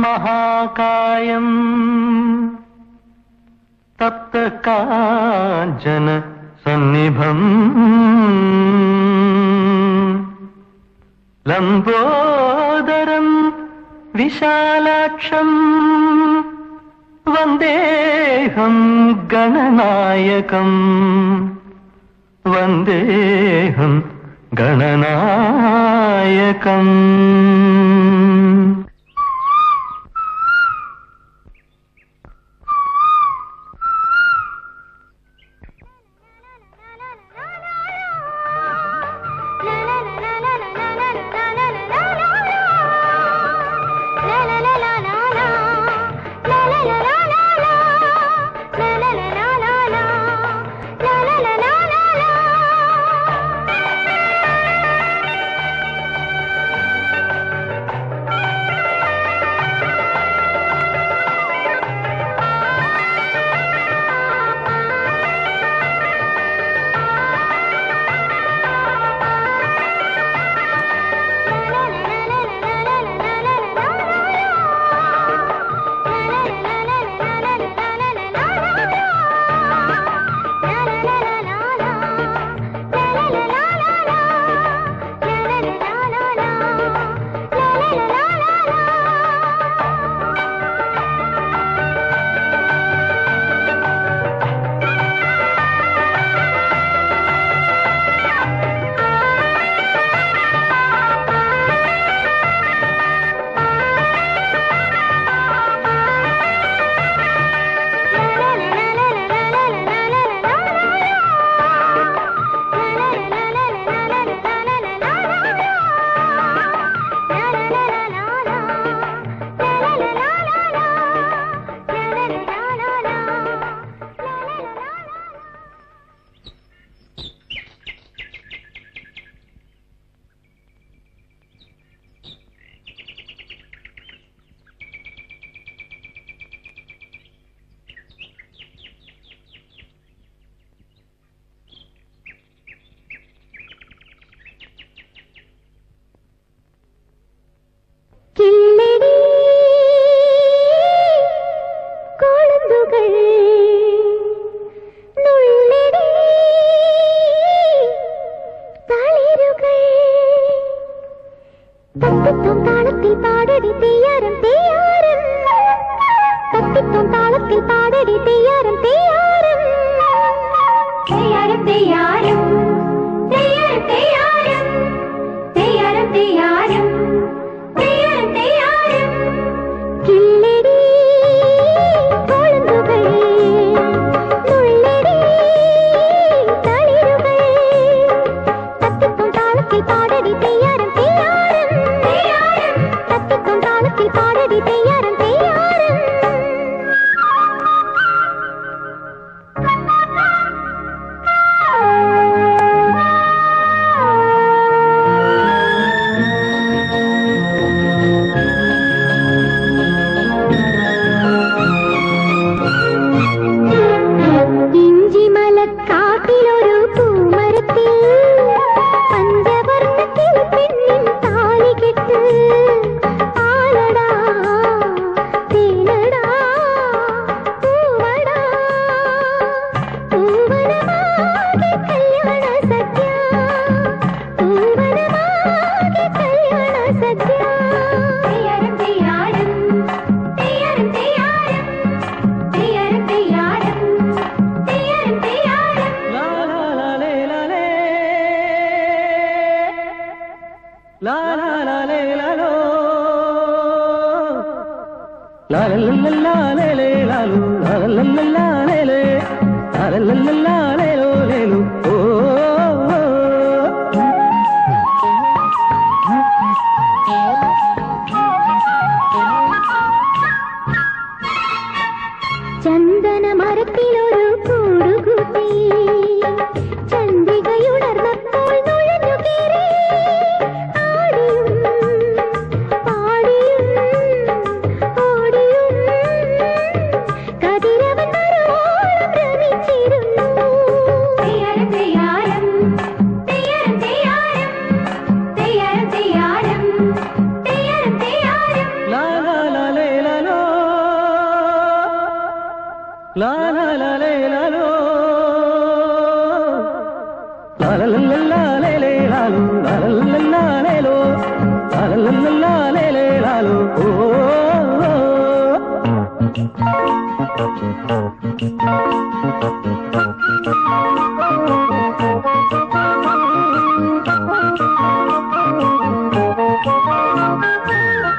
महाकायं तप्तकाञ्चन सन्निभम् लम्बोदरं विशालाक्षं वन्देऽहं गणनायकं वन्देऽहं गणनायकम्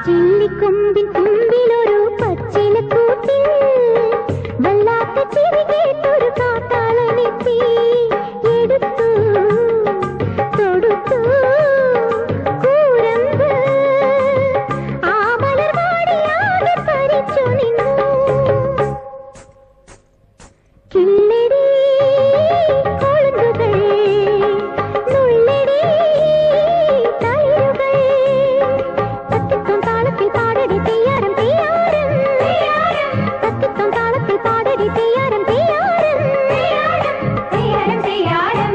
ചില്ലിക്കൊമ്പിൻ തുമ്പിലൊരു പച്ചിലക്കൂട്ടിൽ വല്ലാത്ത ചിരി കേട്ടൊരു കാട്ടാളനെത്തി എടുത്തു തൊടുത്തു കൂരമ്പ് ആ മലർവാടിയാകെ പരിച്ചു നിന്നു കില്ലടി കൊളുന്തുകൾ നുള്ളടി തളിരുകൾ തത്തിത്തും താളത്തിൽ പാടടി തെയ്യാരം തെയ്യാരം തത്തിത്തും താളത്തിൽ പാടടി തെയ്യാരം തെയ്യാരം തെയ്യാരം തെയ്യാരം തെയ്യാരം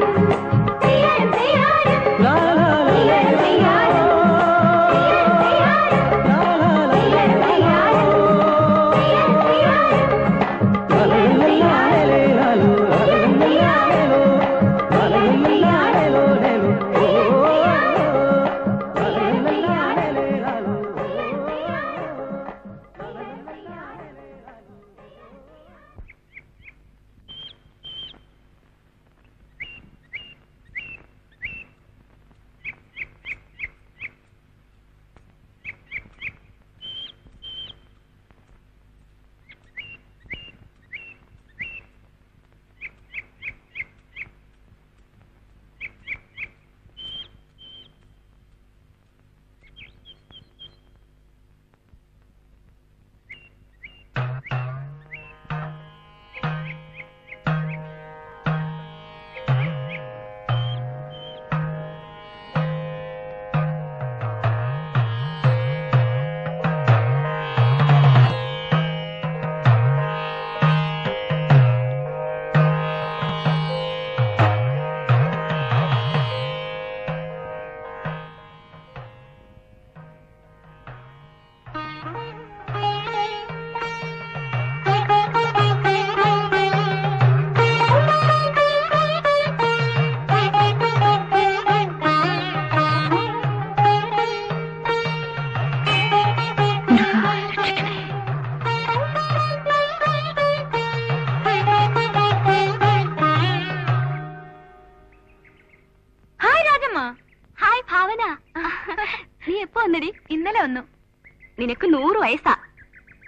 ഇന്നലെ വന്നു. നിനക്ക് 100 വയസ്സാ.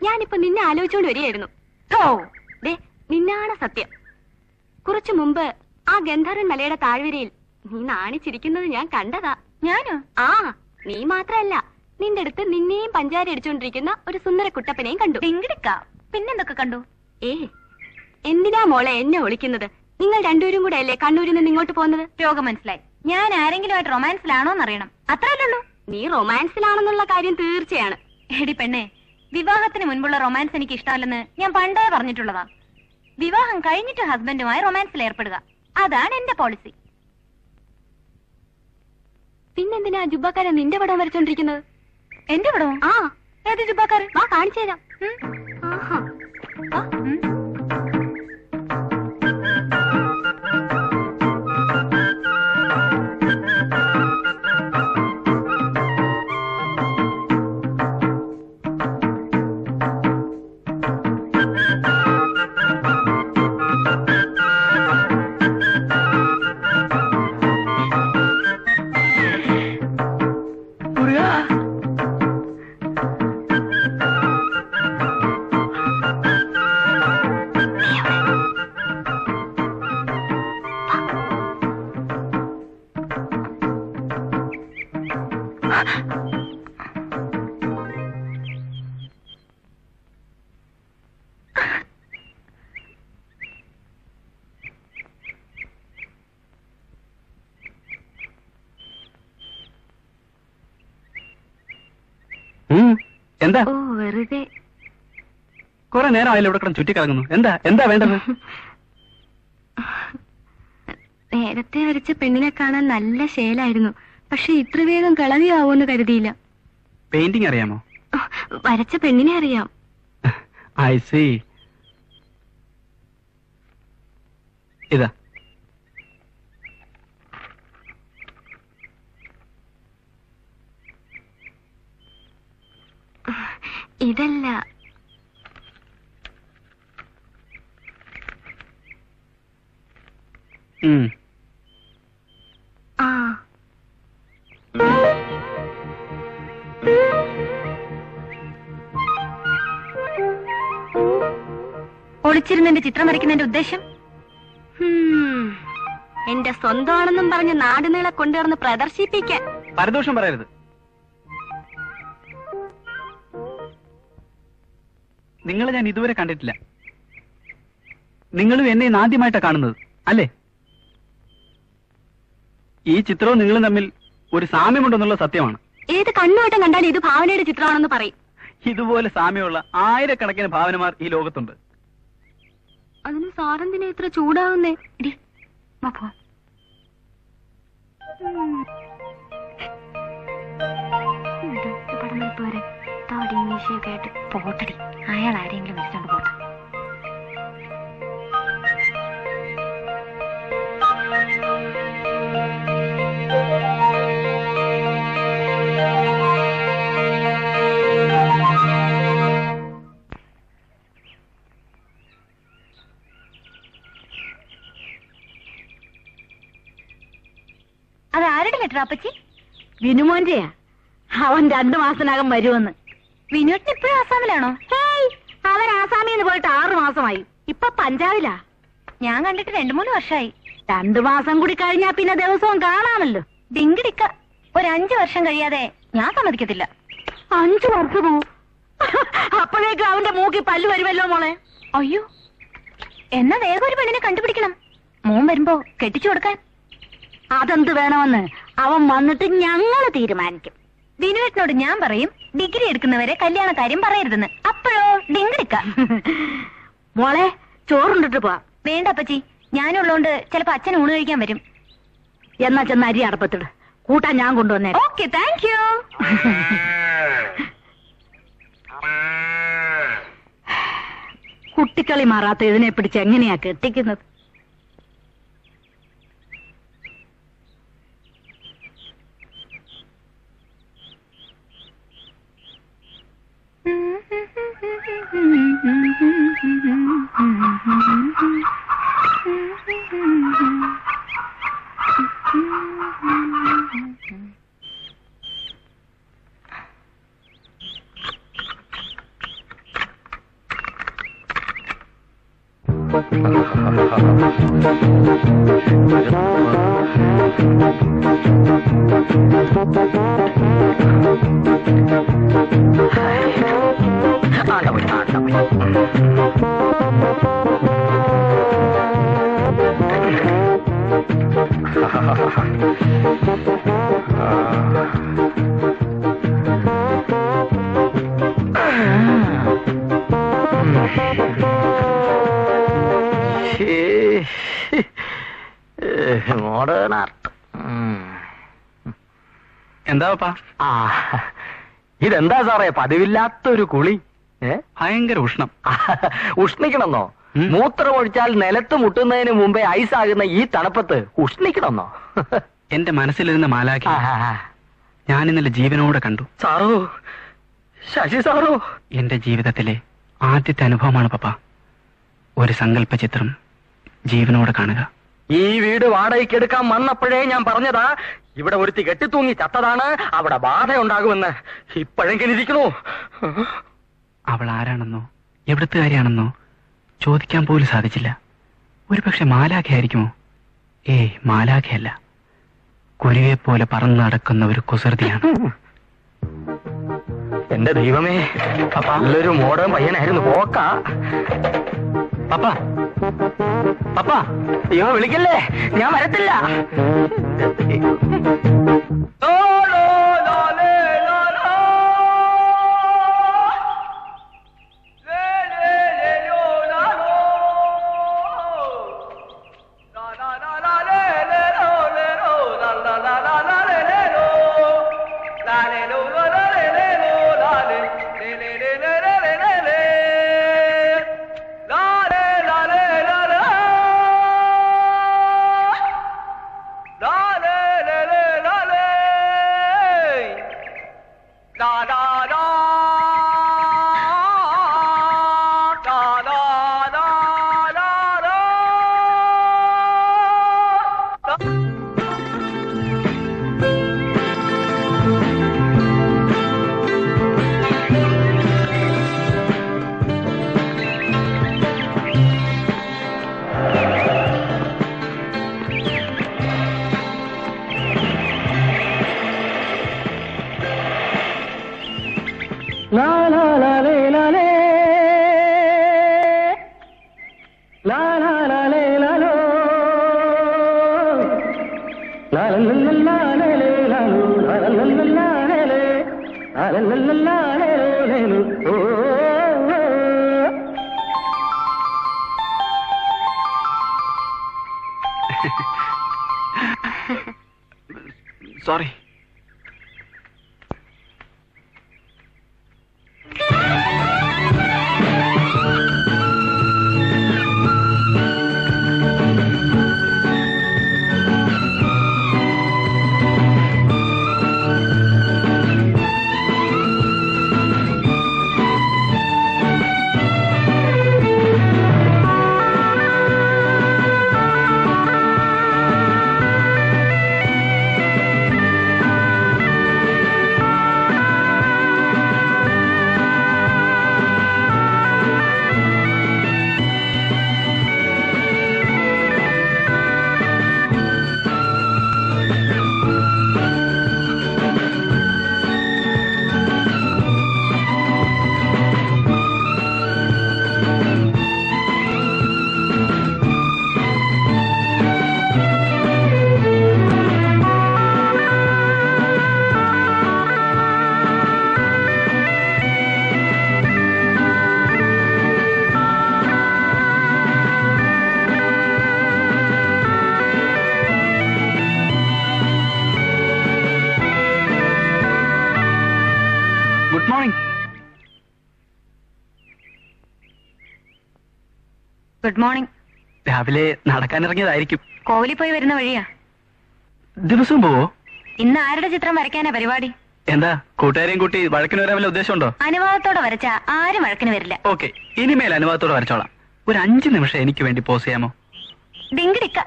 ഞാനിപ്പോ നിന്നെ ആലോചിച്ചോണ്ട് വരികയായിരുന്നു. നിന്നാണ് സത്യം. കുറച്ചു മുമ്പ് ആ ഗന്ധർവൻ മലയുടെ താഴ്വരയിൽ നീ നാണിച്ചിരിക്കുന്നത് ഞാൻ കണ്ടതാ. ഞാനോ? ആ, നീ മാത്രല്ല, നിന്റെ അടുത്ത് നിന്നെയും പഞ്ചാര അടിച്ചോണ്ടിരിക്കുന്ന ഒരു സുന്ദര കുട്ടപ്പനെയും കണ്ടു. പിന്നെന്തൊക്കെ കണ്ടു? എന്തിനാ മോളെ എന്നെ ഒളിക്കുന്നത്? നിങ്ങൾ രണ്ടുപേരും കൂടെ അല്ലേ കണ്ണൂരിൽ നിന്ന് ഇങ്ങോട്ട് പോകുന്നത്? രോഗം മനസ്സിലായി. ഞാൻ ആരെങ്കിലുമായിട്ട് റൊമാൻസിലാണോന്നറിയണം. അത്രയല്ലുള്ളൂ. നീ റൊമാൻസിലാണെന്നുള്ള കാര്യം തീർച്ചയാണ്. എടി പെണ്ണെ, വിവാഹത്തിന് മുൻപുള്ള റൊമാൻസ് എനിക്ക് ഇഷ്ടമല്ലെന്ന് ഞാൻ പണ്ടേ പറഞ്ഞിട്ടുള്ളതാ. വിവാഹം കഴിഞ്ഞിട്ട് ഹസ്ബൻഡുമായി റൊമാൻസിൽ ഏർപ്പെടുക, അതാണ് എന്റെ പോളിസി. പിന്നെന്തിനാ ജുബാക്കാരൻ നിന്റെ പടം വരച്ചോണ്ടിരിക്കുന്നത്? എന്റെ പടം? ആ, ഏത് ജുബാക്കാരൻ? വാ കാണിച്ചു തരാം. എന്താ? ഓ, വെറുതെ. കുറെ നേരം ആയാലും ഇവിടെ കിടന്ന് ചുറ്റിക്കറങ്ങുന്നു. എന്താ എന്താ വേണ്ടത്? നേരത്തെ വരച്ച പെണ്ണിനെ കാണാൻ നല്ല ശേലായിരുന്നു. പക്ഷെ ഇത്ര വേഗം കളവിയാവോന്ന് കരുതിയില്ല. പെയിന്റിംഗ് അറിയാമോ? വരച്ച പെണ്ണിനെ അറിയാം. I see. ഇതാ ഇതല്ല. ആ ഒളിച്ചിരുന്നെന്റെ ചിത്രം വരയ്ക്കുന്നതിന്റെ ഉദ്ദേശം? എന്റെ സ്വന്തമാണെന്നും പറഞ്ഞ് നാടുനീളെ കൊണ്ടുവന്ന് പ്രദർശിപ്പിക്കാൻ. പരദോഷം പറയരുത്. നിങ്ങളെ ഞാൻ ഇതുവരെ കണ്ടിട്ടില്ല. നിങ്ങളും എന്നെ ആദ്യമായിട്ടാണ് കാണുന്നത് അല്ലേ? ഈ ചിത്രവും നിങ്ങളും തമ്മിൽ ഒരു സാമ്യമുണ്ടെന്നുള്ള സത്യമാണ്. ഏത് കണ്ണുവട്ടം കണ്ടാൽ ഇത് ഭാവനയുടെ ചിത്രമാണെന്ന് പറയും. ഇതുപോലെ സാമ്യമുള്ള ആയിരക്കണക്കിന് ഭാവനമാർ ഈ ലോകത്തുണ്ട്. അതിന് സാറെന്തിനെ ഇത്ര ചൂടാവുന്നേ? ഇടി പടമെടുപ്പ് താടി മീശയൊക്കെ ആയിട്ട് പോട്ടടി. അയാൾ ആരെങ്കിലും വിളിച്ചോണ്ട് പോട്ടെ. അത് ആരുടെ ലെറ്റർ അപ്പച്ചി? വിനുമോന്റെയാ. അവൻ 2 മാസത്തിനകം വരുമെന്ന്. വിനുവേട്ടൻ ഇപ്പോഴും ആസാമിലാണോ? അവൻ ആസാമിന്ന് പോയിട്ട് 6 മാസമായി. ഇപ്പൊ പഞ്ചാബിലാ. ഞാൻ കണ്ടിട്ട് 2-3 വർഷമായി. 2 മാസം കൂടി കഴിഞ്ഞാ പിന്നെ ദിവസവും കാണാമല്ലോ. ഡിങ്കിടിക്ക. ഒരു 5 വർഷം കഴിയാതെ ഞാൻ സമ്മതിക്കത്തില്ല. 5 വർഷമോ? അപ്പോഴേക്കും അവന്റെ മൂക്കി പല്ല് വരുമല്ലോ മോളെ. അയ്യോ, എന്നാ വേഗം ഒരു പെണ്ണിനെ കണ്ടുപിടിക്കണം. മോൻ വരുമ്പോ കെട്ടിച്ചു കൊടുക്കാൻ. അതെന്ത് വേണമെന്ന് അവൻ വന്നിട്ട് ഞങ്ങള് തീരുമാനിക്കും. വിനുവേട്ടനോട് ഞാൻ പറയും ഡിഗ്രി എടുക്കുന്നവരെ കല്യാണ കാര്യം പറയരുതെന്ന്. അപ്പോഴോ ഡിങ്കിടിക്ക. മോളെ ചോറുണ്ടിട്ട് പോവാ. വേണ്ട അപ്പച്ചി, ഞാനുള്ളോണ്ട് ചിലപ്പോ അച്ഛൻ ഊണ് കഴിക്കാൻ വരും. എന്നാ ചെന്ന് അരി അടപ്പത്തിട്. കൂട്ടാൻ ഞാൻ കൊണ്ടുവന്നേ. Okay, thank you. കുട്ടിക്കളി മാറാത്ത ഇതിനെ പിടിച്ച് എങ്ങനെയാ കെട്ടിക്കുന്നത്? Modern art. എന്താ പാ? ഇതെന്താ സാറേ പതിവില്ലാത്തൊരു കുളി? ഭയങ്കര ഉഷ്ണം. ഉഷ്ണിക്കണമെന്നോ? മൂത്രം ഒഴിച്ചാൽ നിലത്ത് മുട്ടുന്നതിന് മുമ്പേ ഐസാകുന്ന ഈ തണുപ്പത്ത് ഉഷ്ണിക്കണമെന്നോ? എന്റെ മനസ്സിലിരുന്ന മാലാഖ ഞാൻ ഇന്നലെ ജീവനോടെ കണ്ടു. സാറോ? ശശി സാറോ? എന്റെ ജീവിതത്തിലെ ആദ്യത്തെ അനുഭവമാണ് പപ്പ. ഒരു സങ്കല്പ ചിത്രം ജീവനോടെ കാണുക. ഈ വീട് വാടകയ്ക്ക് എടുക്കാൻ വന്നപ്പോഴേ ഞാൻ പറഞ്ഞതാ, ഇവിടെ ഒരുത്തി കെട്ടിത്തൂങ്ങി ചത്തതാണ്, അവിടെ ബാധയുണ്ടാകുമെന്ന്. ഇപ്പോഴെങ്കിലും ഇരിക്കണോ? അവൾ ആരാണെന്നോ എവിടുത്തുകാരിയാണെന്നോ ചോദിക്കാൻ പോലും സാധിച്ചില്ല. ഒരു പക്ഷെ മാലാഖയായിരിക്കുമോ? മാലാഖയല്ല, കുരുവെ പോലെ പറന്നു നടക്കുന്ന ഒരു കുസൃതിയാണ്. എന്റെ ദൈവമേ, നല്ലൊരു മോഡേൺ പയ്യനായിരുന്നു. പോക്ക പപ്പ, പപ്പ, അയ്യോ വിളിക്കല്ലേ, ഞാൻ വരത്തില്ല. Sorry. Good morning. Good morning. രാവിലെ നടക്കാനിറങ്ങിയതായിരിക്കും. കോവിലിൽ പോയി വരുന്ന വഴിയാ. ദിവസവും പോവോ? ഇന്ന് ആരുടെ ചിത്രം വരയ്ക്കാനാ പരിപാടി? എന്താ കൂട്ടുകാരെയും കൂട്ടി വഴക്കിന് വരാൻ വല്ല ഉദ്ദേശമുണ്ടോ? അനുവാദത്തോടെ വരച്ചാ ആരും വഴക്കിന് വരില്ല. ഓക്കെ, ഇനിമേൽ അനുവാദത്തോടെ വരച്ചോളാം. ഒരു 5 നിമിഷം എനിക്ക് വേണ്ടി പോസ് ചെയ്യാമോ? ഡിങ്കിടിക്ക,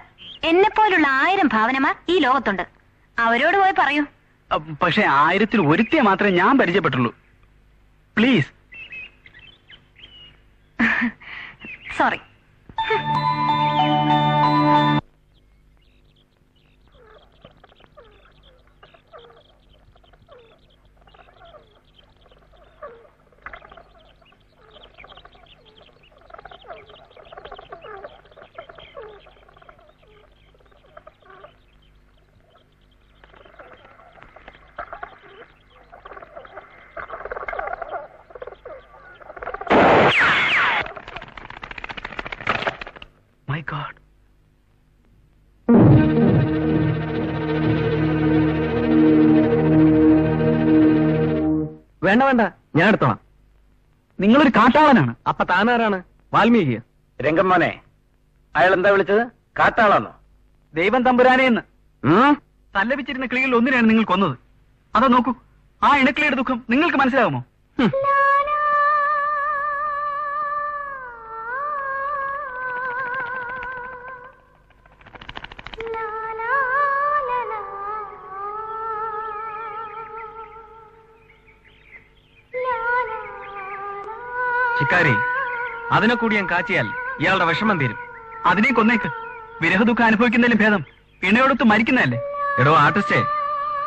എന്നെ പോലുള്ള 1000 ഭാവനമാർ ഈ ലോകത്തുണ്ട്. അവരോട് പോയി പറയൂ. പക്ഷെ 1000-ൽ ഒരുത്തിയെ മാത്രമേ ഞാൻ പരിചയപ്പെട്ടുള്ളൂ. പ്ലീസ്. സോറി. My God. വേണ്ട വേണ്ട, ഞാൻ എടുത്തോളാം. നിങ്ങളൊരു കാട്ടാളനാണ്. അപ്പൊ താനാരാണ്? വാൽമീകി? രംഗമ്മോനെ, അയാൾ എന്താ വിളിച്ചത്? കാട്ടാളാന്നോ? ദൈവം തമ്പുരാനെന്ന്. തല്ലപിച്ചിരുന്ന കിളികളിൽ ഒന്നിനെയാണ് നിങ്ങൾ കൊന്നത്. അതാ നോക്കൂ, ആ ഇണക്കിളിയുടെ ദുഃഖം നിങ്ങൾക്ക് മനസ്സിലാവുമോ? ശിക്കാരി, അതിനെ കൂടി ഞാൻ കാച്ചിയാൽ ഇയാളുടെ വിഷമം തീരും. അതിനെ കൊന്നേക്ക്. വിരഹ ദുഃഖം അനുഭവിക്കുന്നതിലും ഭേദം ഇണയോടൊത്ത് മരിക്കുന്നതല്ലേ? എടോ ആർട്ടിസ്റ്റേ,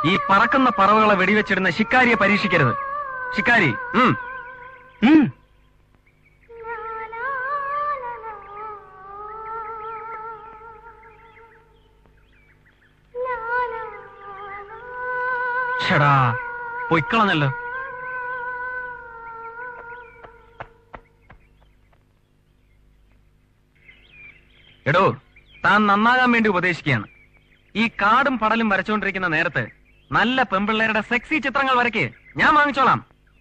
ഈ പറക്കുന്ന പറവകളെ വെടിവെച്ചിടുന്ന ശിക്കാരിയെ പരീക്ഷിക്കരുത്. ശിക്കാരി, ഷടാ പൊയ്ക്കളഞ്ഞല്ലോ. എടോ, താൻ നന്നാകാൻ വേണ്ടി ഉപദേശിക്കുകയാണ്. ഈ കാടും പടലും വരച്ചുകൊണ്ടിരിക്കുന്ന നേരത്ത് നല്ല പെമ്പിള്ളേരുടെ സെക്സി ചിത്രങ്ങൾ വരയ്ക്ക്, ഞാൻ വാങ്ങിച്ചോളാം.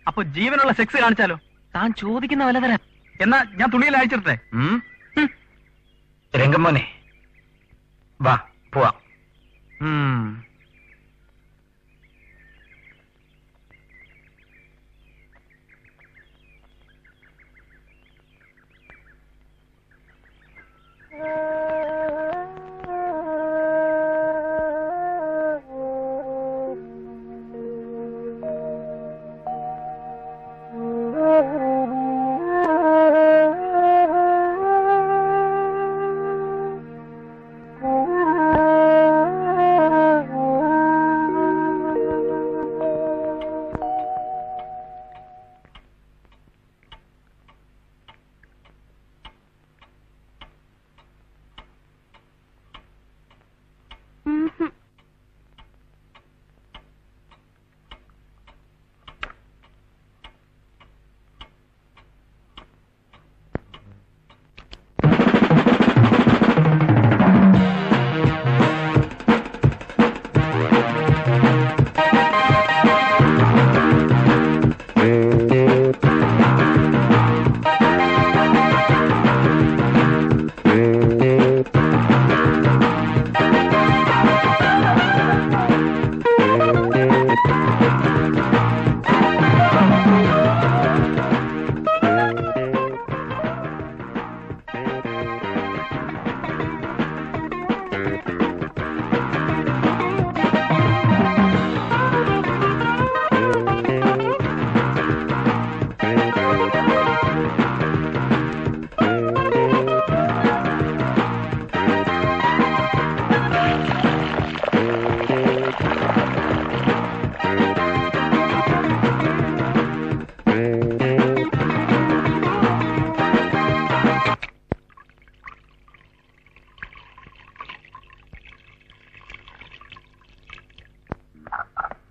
അപ്പൊ ജീവനുള്ള സെക്സ് കാണിച്ചാലോ? താൻ ചോദിക്കുന്ന വില തരാം. എന്നാ ഞാൻ തുണിയിൽ അയച്ചിട്ടെ. രംഗമ്മോനെ, വാ പോവാം.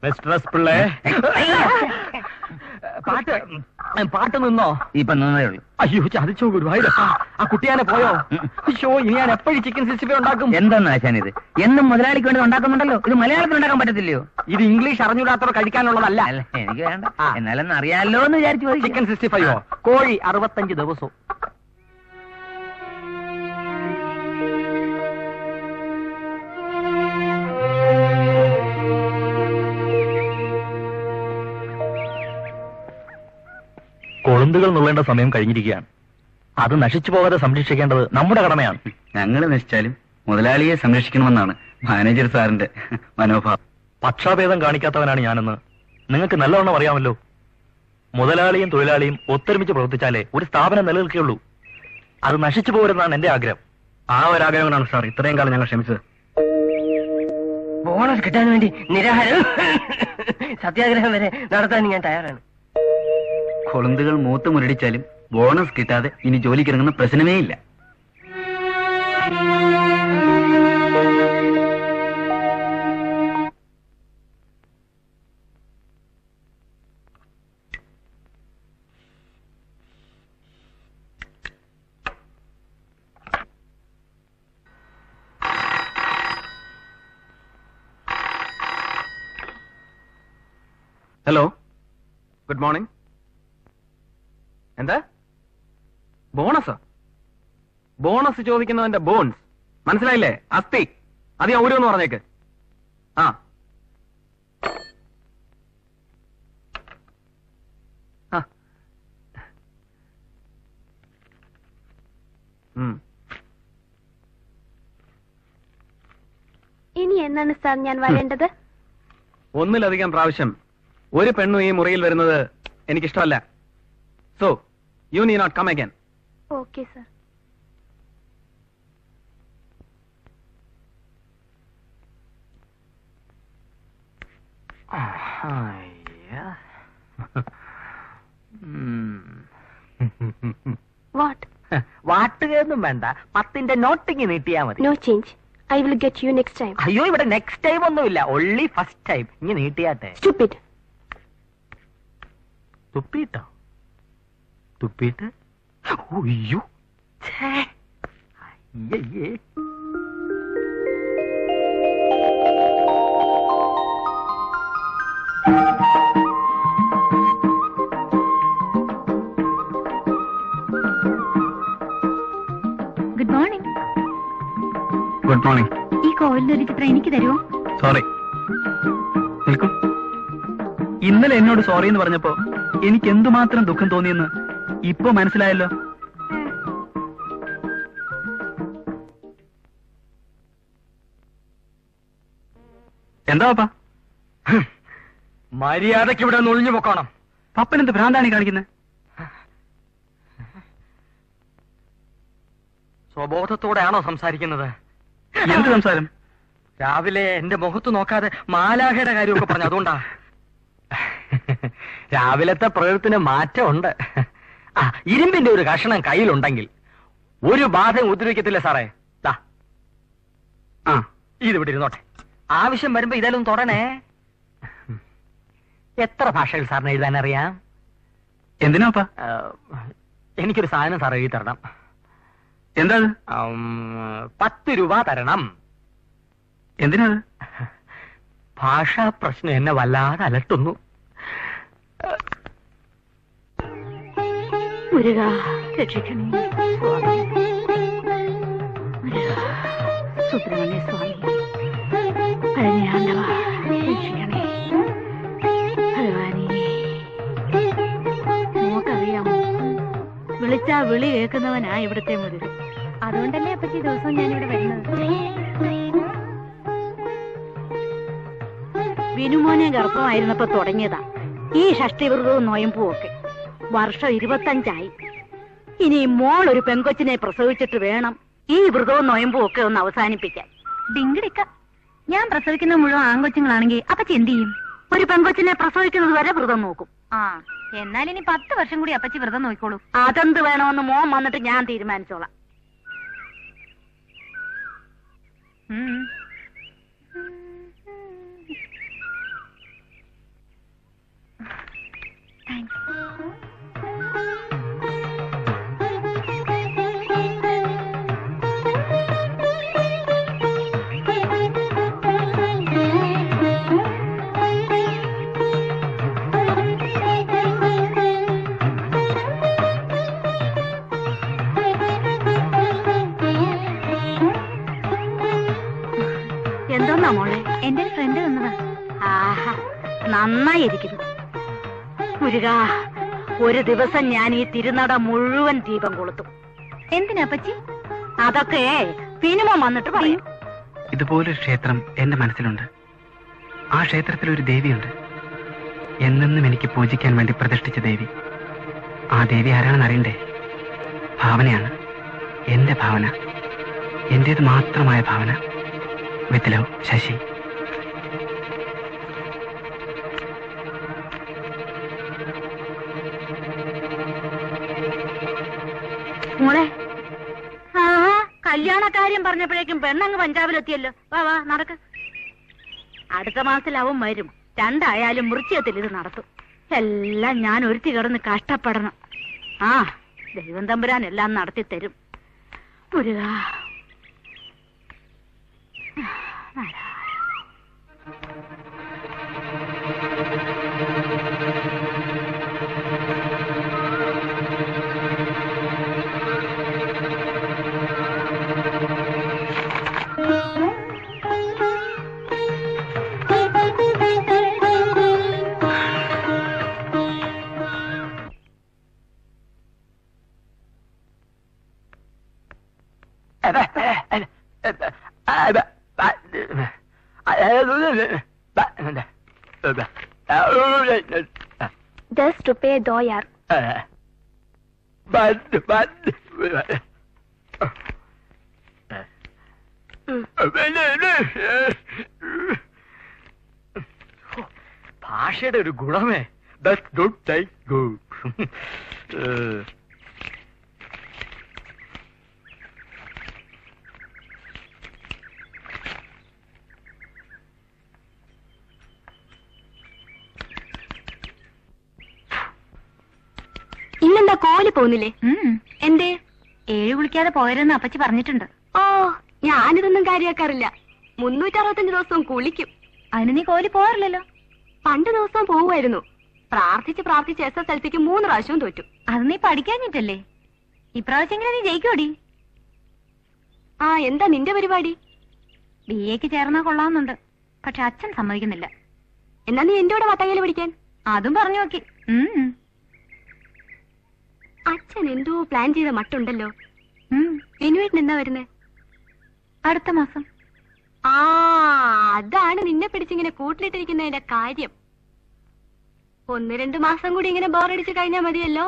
മിസ്റ്റർ പിള്ളേ, പാട്ട് നിന്നോ? ഇപ്പൊ നിന്നേ ഉള്ളൂ. അയ്യോ ചതിച്ചോ ഗുരുവായൂരപ്പ, ആ കുട്ടിയാനെ പോയോ? അയ്യോ ഇനി ഞാൻ എപ്പോഴും ചിക്കൻ 65 ഉണ്ടാക്കും. എന്താന്ന് ആശാൻ ഇത്? എന്നും മുതലാളിക്ക് വേണ്ടി ഉണ്ടാക്കുന്നുണ്ടല്ലോ, ഇത് മലയാളത്തിൽ ഉണ്ടാക്കാൻ പറ്റത്തില്ലയോ? ഇത് ഇംഗ്ലീഷ് അറിഞ്ഞൂടാത്തവർ കഴിക്കാനുള്ളതല്ല. അല്ല എനിക്ക് വേണ്ട, എന്നാലൊന്നും അറിയാലോ എന്ന് വിചാരിച്ചു. ചിക്കൻ 65 കോഴി 65 ദിവസവും. കൊളുന്തുകൾ നുള്ളേണ്ട സമയം കഴിഞ്ഞിരിക്കുകയാണ്. അത് നശിച്ചു പോകാതെ സംരക്ഷിക്കേണ്ടത് നമ്മുടെ കടമയാണ്. ഞങ്ങൾ നശിച്ചാലും മുതലാളിയെ സംരക്ഷിക്കണമെന്നാണ് മാനേജർ സാറിന്റെ മനോഭാവം. പക്ഷാഭേദം കാണിക്കാത്തവനാണ് ഞാനെന്ന് നിങ്ങൾക്ക് നല്ലവണ്ണം അറിയാമല്ലോ. മുതലാളിയും തൊഴിലാളിയും ഒത്തൊരുമിച്ച് പ്രവർത്തിച്ചാലേ ഒരു സ്ഥാപനം നിലനിൽക്കുകയുള്ളൂ. അത് നശിച്ചു പോകരുതെന്നാണ് എന്റെ ആഗ്രഹം. ആ ഒരു ആഗ്രഹമാണ് സാർ ഇത്രയും കാലം ഞങ്ങൾ ക്ഷമിച്ചത്. ബോണസ് കിട്ടാൻ വേണ്ടി നിരാഹാരം സത്യാഗ്രഹം വരെ നടത്താൻ ഞാൻ തയ്യാറാണ്. കൊളുന്തുകൾ മൂത്ത് മുരടിച്ചാലും ബോണസ് കിട്ടാതെ ഇനി ജോലിക്കിറങ്ങുന്ന പ്രശ്നമേ ഇല്ല. Hello, good morning. എന്താ ബോണസ്? ബോണസ് ചോദിക്കുന്നവന്റെ ബോൺസ് മനസ്സിലായില്ലേ? അസ്ഥി. അത് ഞാൻ ഊരുമെന്ന് പറഞ്ഞേക്ക്. ആ ഇനി എന്നാണ് സാർ ഞാൻ വരേണ്ടത്? ഒന്നിലധികം പ്രാവശ്യം ഒരു പെണ്ണും ഈ മുറിയിൽ വരുന്നത് എനിക്കിഷ്ടമല്ല. So you need not come again. Okay sir. What? വാട്ടുകയൊന്നും വേണ്ട, 10ന്റെ നോട്ടിങ് നീട്ടിയാ മതി. No change. I will get you next time. അയ്യോ ഇവിടെ നെക്സ്റ്റ് ടൈം ഒന്നുമില്ല, ഒൺലി ഫസ്റ്റ് ടൈം. ഇനി നീട്ടിയാട്ടെ. സ്റ്റുപ്പിഡ്. തുപ്പിട്ടോ? തുപ്പിട്ട് അയ്യോ അയ്യേ. Good morning. Good morning. ഈ കോവിലിന്റെ ഒരു ചിത്രം എനിക്ക് തരുമോ? സോറി. നിൽക്കൂ. ഇന്നലെ എന്നോട് സോറി എന്ന് പറഞ്ഞപ്പോ എനിക്ക് എന്തുമാത്രം ദുഃഖം തോന്നിയെന്ന് ഇപ്പൊ മനസ്സിലായല്ലോ. എന്താ പപ്പ? മര്യാദക്ക് ഇവിടെ ഒഴിഞ്ഞു പോക്കണം. പപ്പനെന്ത് ഭ്രാന്താണ് കാണിക്കുന്നത്? സ്വബോധത്തോടെയാണോ സംസാരിക്കുന്നത്? എന്ത് സംസാരം? രാവിലെ എന്റെ മുഖത്ത് നോക്കാതെ മാലാഖയുടെ കാര്യമൊക്കെ പറഞ്ഞു, അതുകൊണ്ടാ. രാവിലത്തെ പ്രകൃതത്തിന് മാറ്റമുണ്ട്. ഇരുമ്പിന്റെ ഒരു കഷണം കയ്യിലുണ്ടെങ്കിൽ ഒരു ബാധയും ഉപദ്രവിക്കത്തില്ല സാറേ. ഇതിവിടെ ഇരുന്നോട്ടെ, ആവശ്യം വരുമ്പോ ഇതെല്ലാം തൊടണേ. എത്ര ഭാഷകൾ സാറിന് എഴുതാൻ അറിയാം? എന്തിനാപ്പ? എനിക്കൊരു സാധനം സാർ എഴുതി തരണം. എന്താ? 10 രൂപ തരണം. എന്തിനാ? ഭാഷാ പ്രശ്നം എന്നെ വല്ലാതെ അലട്ടുന്നു. മുരുക രക്ഷിക്കണേ സ്വാമി. മുരുക സുബ്രഹ്മണ്യ സ്വാമി പഴനിയാണ്ടവ രക്ഷിക്കണേ ഭഗവാനേ. നമുക്കറിയാമോ, വിളിച്ചാ വിളി കേൾക്കുന്നവനാ ഇവിടുത്തെ മുരുകൻ. അതുകൊണ്ടല്ലേ അപ്പച്ചി ദിവസവും ഞാനിവിടെ വരുന്നത്. വിനുമോനെ ഗർഭമായിരുന്നപ്പോ തുടങ്ങിയതാ ഈ ഷഷ്ടിവ്രതവും നോയമ്പും ഒക്കെ. വർഷം 25ആയി. ഇനി മോൾ ഒരു പെങ്കൊച്ചിനെ പ്രസവിച്ചിട്ട് വേണം ഈ വ്രതവും നോയമ്പും ഒക്കെ ഒന്ന് അവസാനിപ്പിക്കാൻ. ഡിങ്കിടിക്ക ഞാൻ പ്രസവിക്കുന്ന മുഴുവൻ ആൺകൊച്ചുങ്ങളാണെങ്കിൽ അപ്പച്ചി എന്ത് ചെയ്യും? ഒരു പെൺകൊച്ചിനെ പ്രസവിക്കുന്നത് വരെ വ്രതം നോക്കും. ആ, എന്നാൽ ഇനി 10 വർഷം കൂടി അപ്പച്ചി വ്രതം നോക്കിക്കോളൂ. അതെന്ത് വേണമെന്ന് മോൻ വന്നിട്ട് ഞാൻ തീരുമാനിച്ചോളാം. എന്തോന്നാ മോളെ? എന്റെ ഒരു ഫ്രണ്ട് തന്നതാ. ആഹാ, നന്നായിരിക്കുന്നു. മുരുക, ഒരു ദിവസം ഞാൻ ഈ തിരുനട മുഴുവൻ ദീപം കൊളുത്തും. എന്തിനാ അപ്പച്ചി? അതൊക്കെ സിനിമ വന്നിട്ട് പറയും. ഇതുപോലൊരു ക്ഷേത്രം എന്റെ മനസ്സിലുണ്ട്. ആ ക്ഷേത്രത്തിൽ ഒരു ദേവിയുണ്ട്. എന്നെന്നും എനിക്ക് പൂജിക്കാൻ വേണ്ടി പ്രതിഷ്ഠിച്ച ദേവി. ആ ദേവി ആരാണെന്ന് അറിയണ്ടേ? ഭാവനയാണ്. എന്റെ ഭാവന, എന്റേത് മാത്രമായ ഭാവന. With love, Sasi. മോളെ, കല്യാണക്കാര്യം പറഞ്ഞപ്പോഴേക്കും പെണ്ണങ്ങ് പഞ്ചാബിലെത്തിയല്ലോ. വാ വാ, നടക്ക്. അടുത്ത മാസത്തിൽ അവൻ വരും. 2 ആയാലും വൃശ്ചികത്തിൽ ഇത് നടത്തും. എല്ലാം ഞാൻ ഒരുത്തി കിടന്ന് കഷ്ടപ്പെടണം. ആ, ദൈവം തമ്പുരാൻ എല്ലാം നടത്തി തരും. മുരുക. Just to pay $2. ഭാഷയുടെ ഒരു ഗുണമേ. ഇന്നെന്താ കോലി പോകുന്നില്ലേ? എന്തേ? 7 കുളിക്കാതെ പോയരെന്ന് അപ്പച്ചി പറഞ്ഞിട്ടുണ്ട്. ഓ, ഞാനിതൊന്നും കാര്യമാക്കാറില്ല. 365 ദിവസവും കുളിക്കും. അതിന് നീ കോലി പോകാറില്ലല്ലോ. പണ്ട് ദിവസവും പോവുമായിരുന്നു. പ്രാർത്ഥിച്ച് പ്രാർത്ഥിച്ച് SSLCക്ക് 3 പ്രാവശ്യവും തോറ്റു. അത് നീ പഠിക്കാഞ്ഞിട്ടല്ലേ? ഇപ്രാവശ്യമെങ്കിലും നീ ജയിക്കോടി. ആ, എന്താ നിന്റെ പരിപാടി? BAക്ക് ചേർന്നാ കൊള്ളാവുന്നുണ്ട്. പക്ഷെ അച്ഛൻ സമ്മതിക്കുന്നില്ല. എന്നാ നീ എന്റെ കൂടെ വട്ടകയിൽ പഠിക്കാൻ? അതും പറഞ്ഞു നോക്കി. അച്ഛൻ എന്തോ പ്ലാൻ ചെയ്ത മട്ടുണ്ടല്ലോ. വിനുവേട്ടൻ എന്നാ വരുന്നേ? അടുത്ത മാസം. ആ, അതാണ് നിന്നെ പിടിച്ചിങ്ങനെ കൂട്ടിലിട്ടിരിക്കുന്നതിന്റെ കാര്യം. 1-2 മാസം കൂടി ഇങ്ങനെ ബോറടിച്ച് കഴിഞ്ഞാൽ മതിയല്ലോ.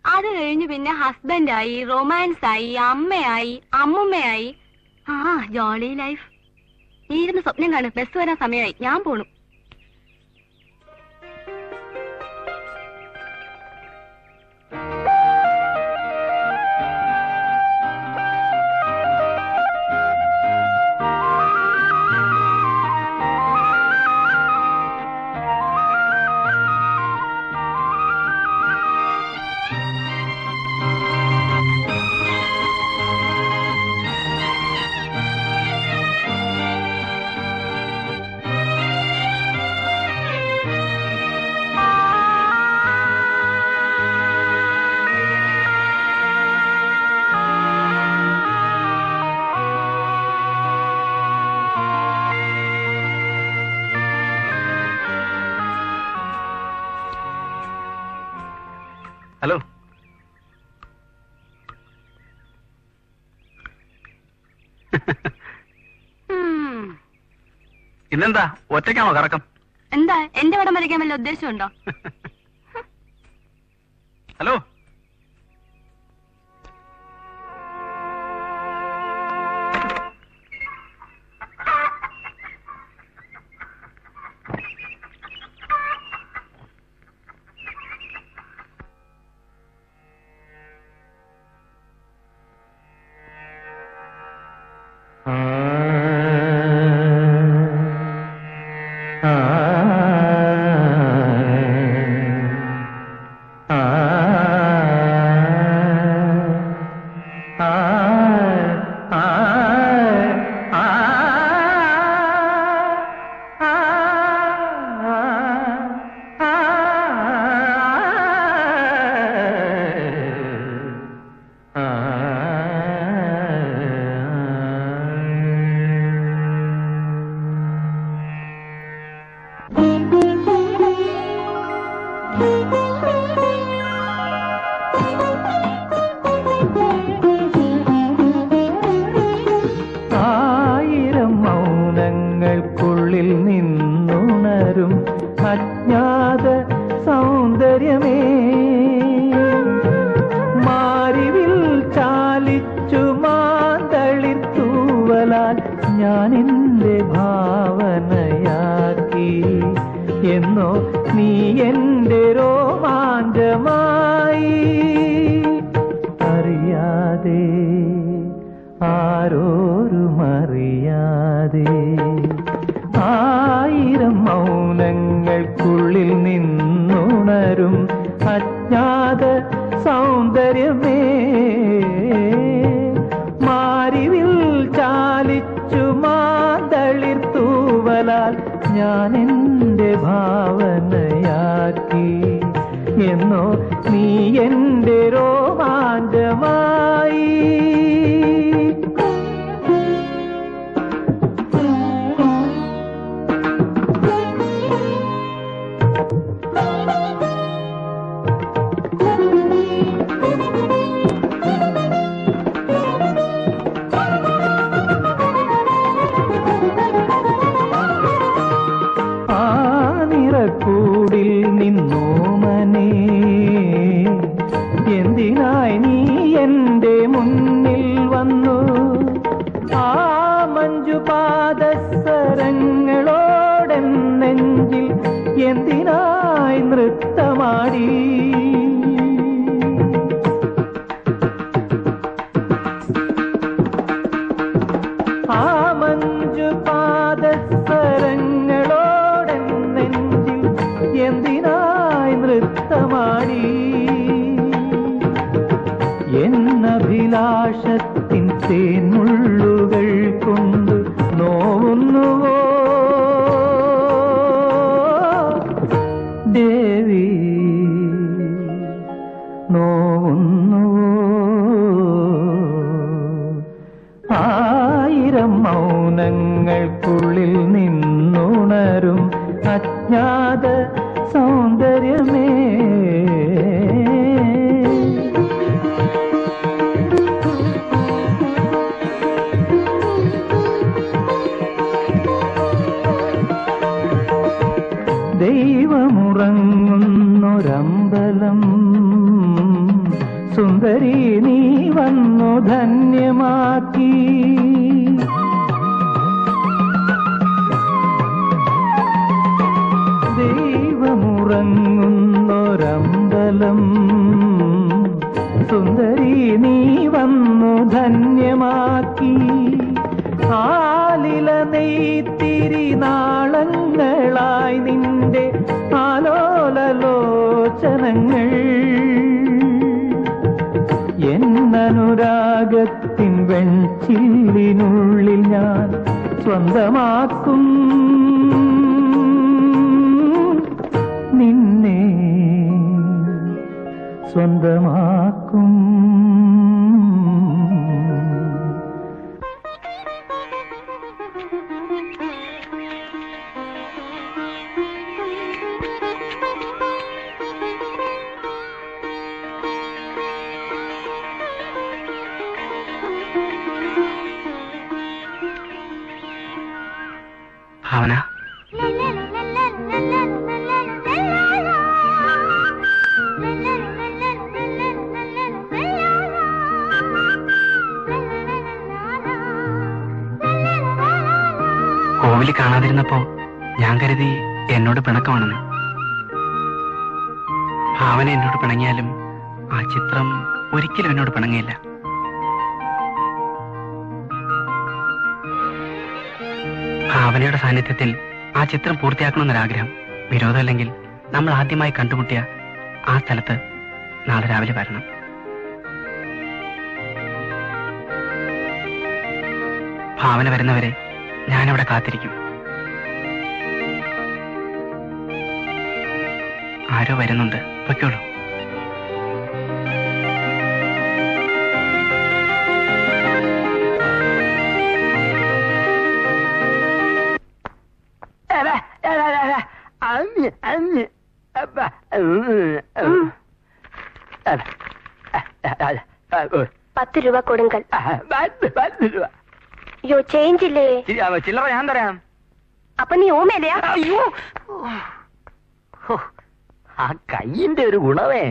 അത് കഴിഞ്ഞ് പിന്നെ ഹസ്ബൻഡായി, റൊമാൻസായി, അമ്മയായി, അമ്മുമ്മയായി. ആ, ജോളി ലൈഫ്. നീ ഇരുന്ന് സ്വപ്നം കാണും. ബസ് വരാൻ സമയമായി. ഞാൻ പോണു. ഹലോ. ഇന്നെന്താ ഒറ്റയ്ക്കാണോ കറക്കം? എന്താ എന്റെ പടം വരയ്ക്കാൻ വല്ല ഉദ്ദേശമുണ്ടോ? ഹലോ. ഭാവന, കോവില് കാണാതിരുന്നപ്പോ ഞാൻ കരുതി എന്നോട് പിണക്കമാണെന്ന്. ഭാവന എന്നോട് പിണങ്ങിയാലും ആ ചിത്രം ഒരിക്കലും എന്നോട് പിണങ്ങിയില്ല. ഭാവനയുടെ സാന്നിധ്യത്തിൽ ആ ചിത്രം പൂർത്തിയാക്കണമെന്നൊരാഗ്രഹം. വിരോധമല്ലെങ്കിൽ നമ്മൾ ആദ്യമായി കണ്ടുമുട്ടിയ ആ സ്ഥലത്ത് നാളെ രാവിലെ വരണം. ഭാവന വരുന്നവരെ ഞാനവിടെ കാത്തിരിക്കും. ആരോ വരുന്നുണ്ട്, പൊയ്ക്കോളൂ. പത്ത് രൂപ കൊടുങ്കൽ. യോ ചേഞ്ച് ഇല്ലേ? ചില്ലറ ഞാൻ തരാം. അപ്പൊ നീ ഓമേലയാ? അയ്യോ, ആ കയ്യിന്റെ ഒരു ഗുണമേ.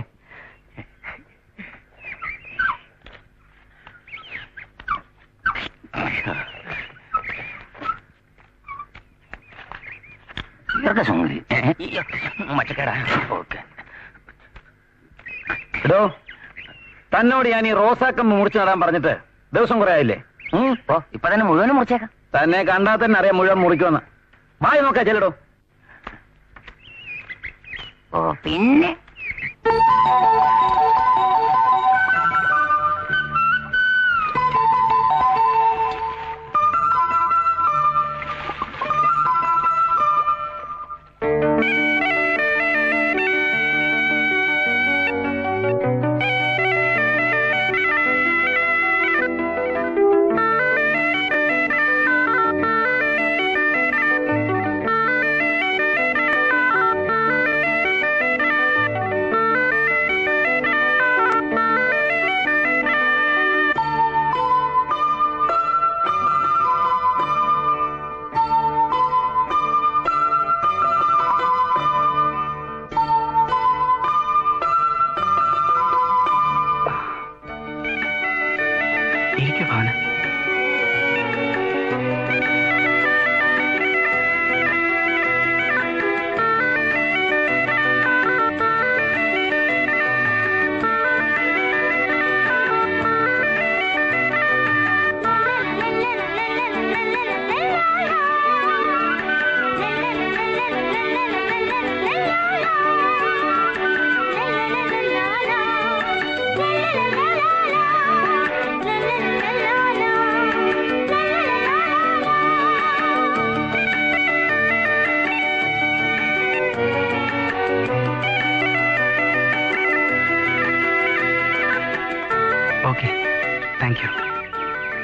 എടോ, തന്നോട് ഞാൻ ഈ റോസാക്കം മുറിച്ചു നടാൻ പറഞ്ഞിട്ട് ദിവസം കുറെ ആയില്ലേ? ഇപ്പൊ തന്നെ മുഴുവനും മുറിച്ചേക്കാം. തന്നെ കണ്ടാൽ തന്നെ അറിയാം മുഴുവൻ മുറിക്കുമെന്ന്. വായി നോക്കാ ചെല്ലടോ. ഓ പിന്നെ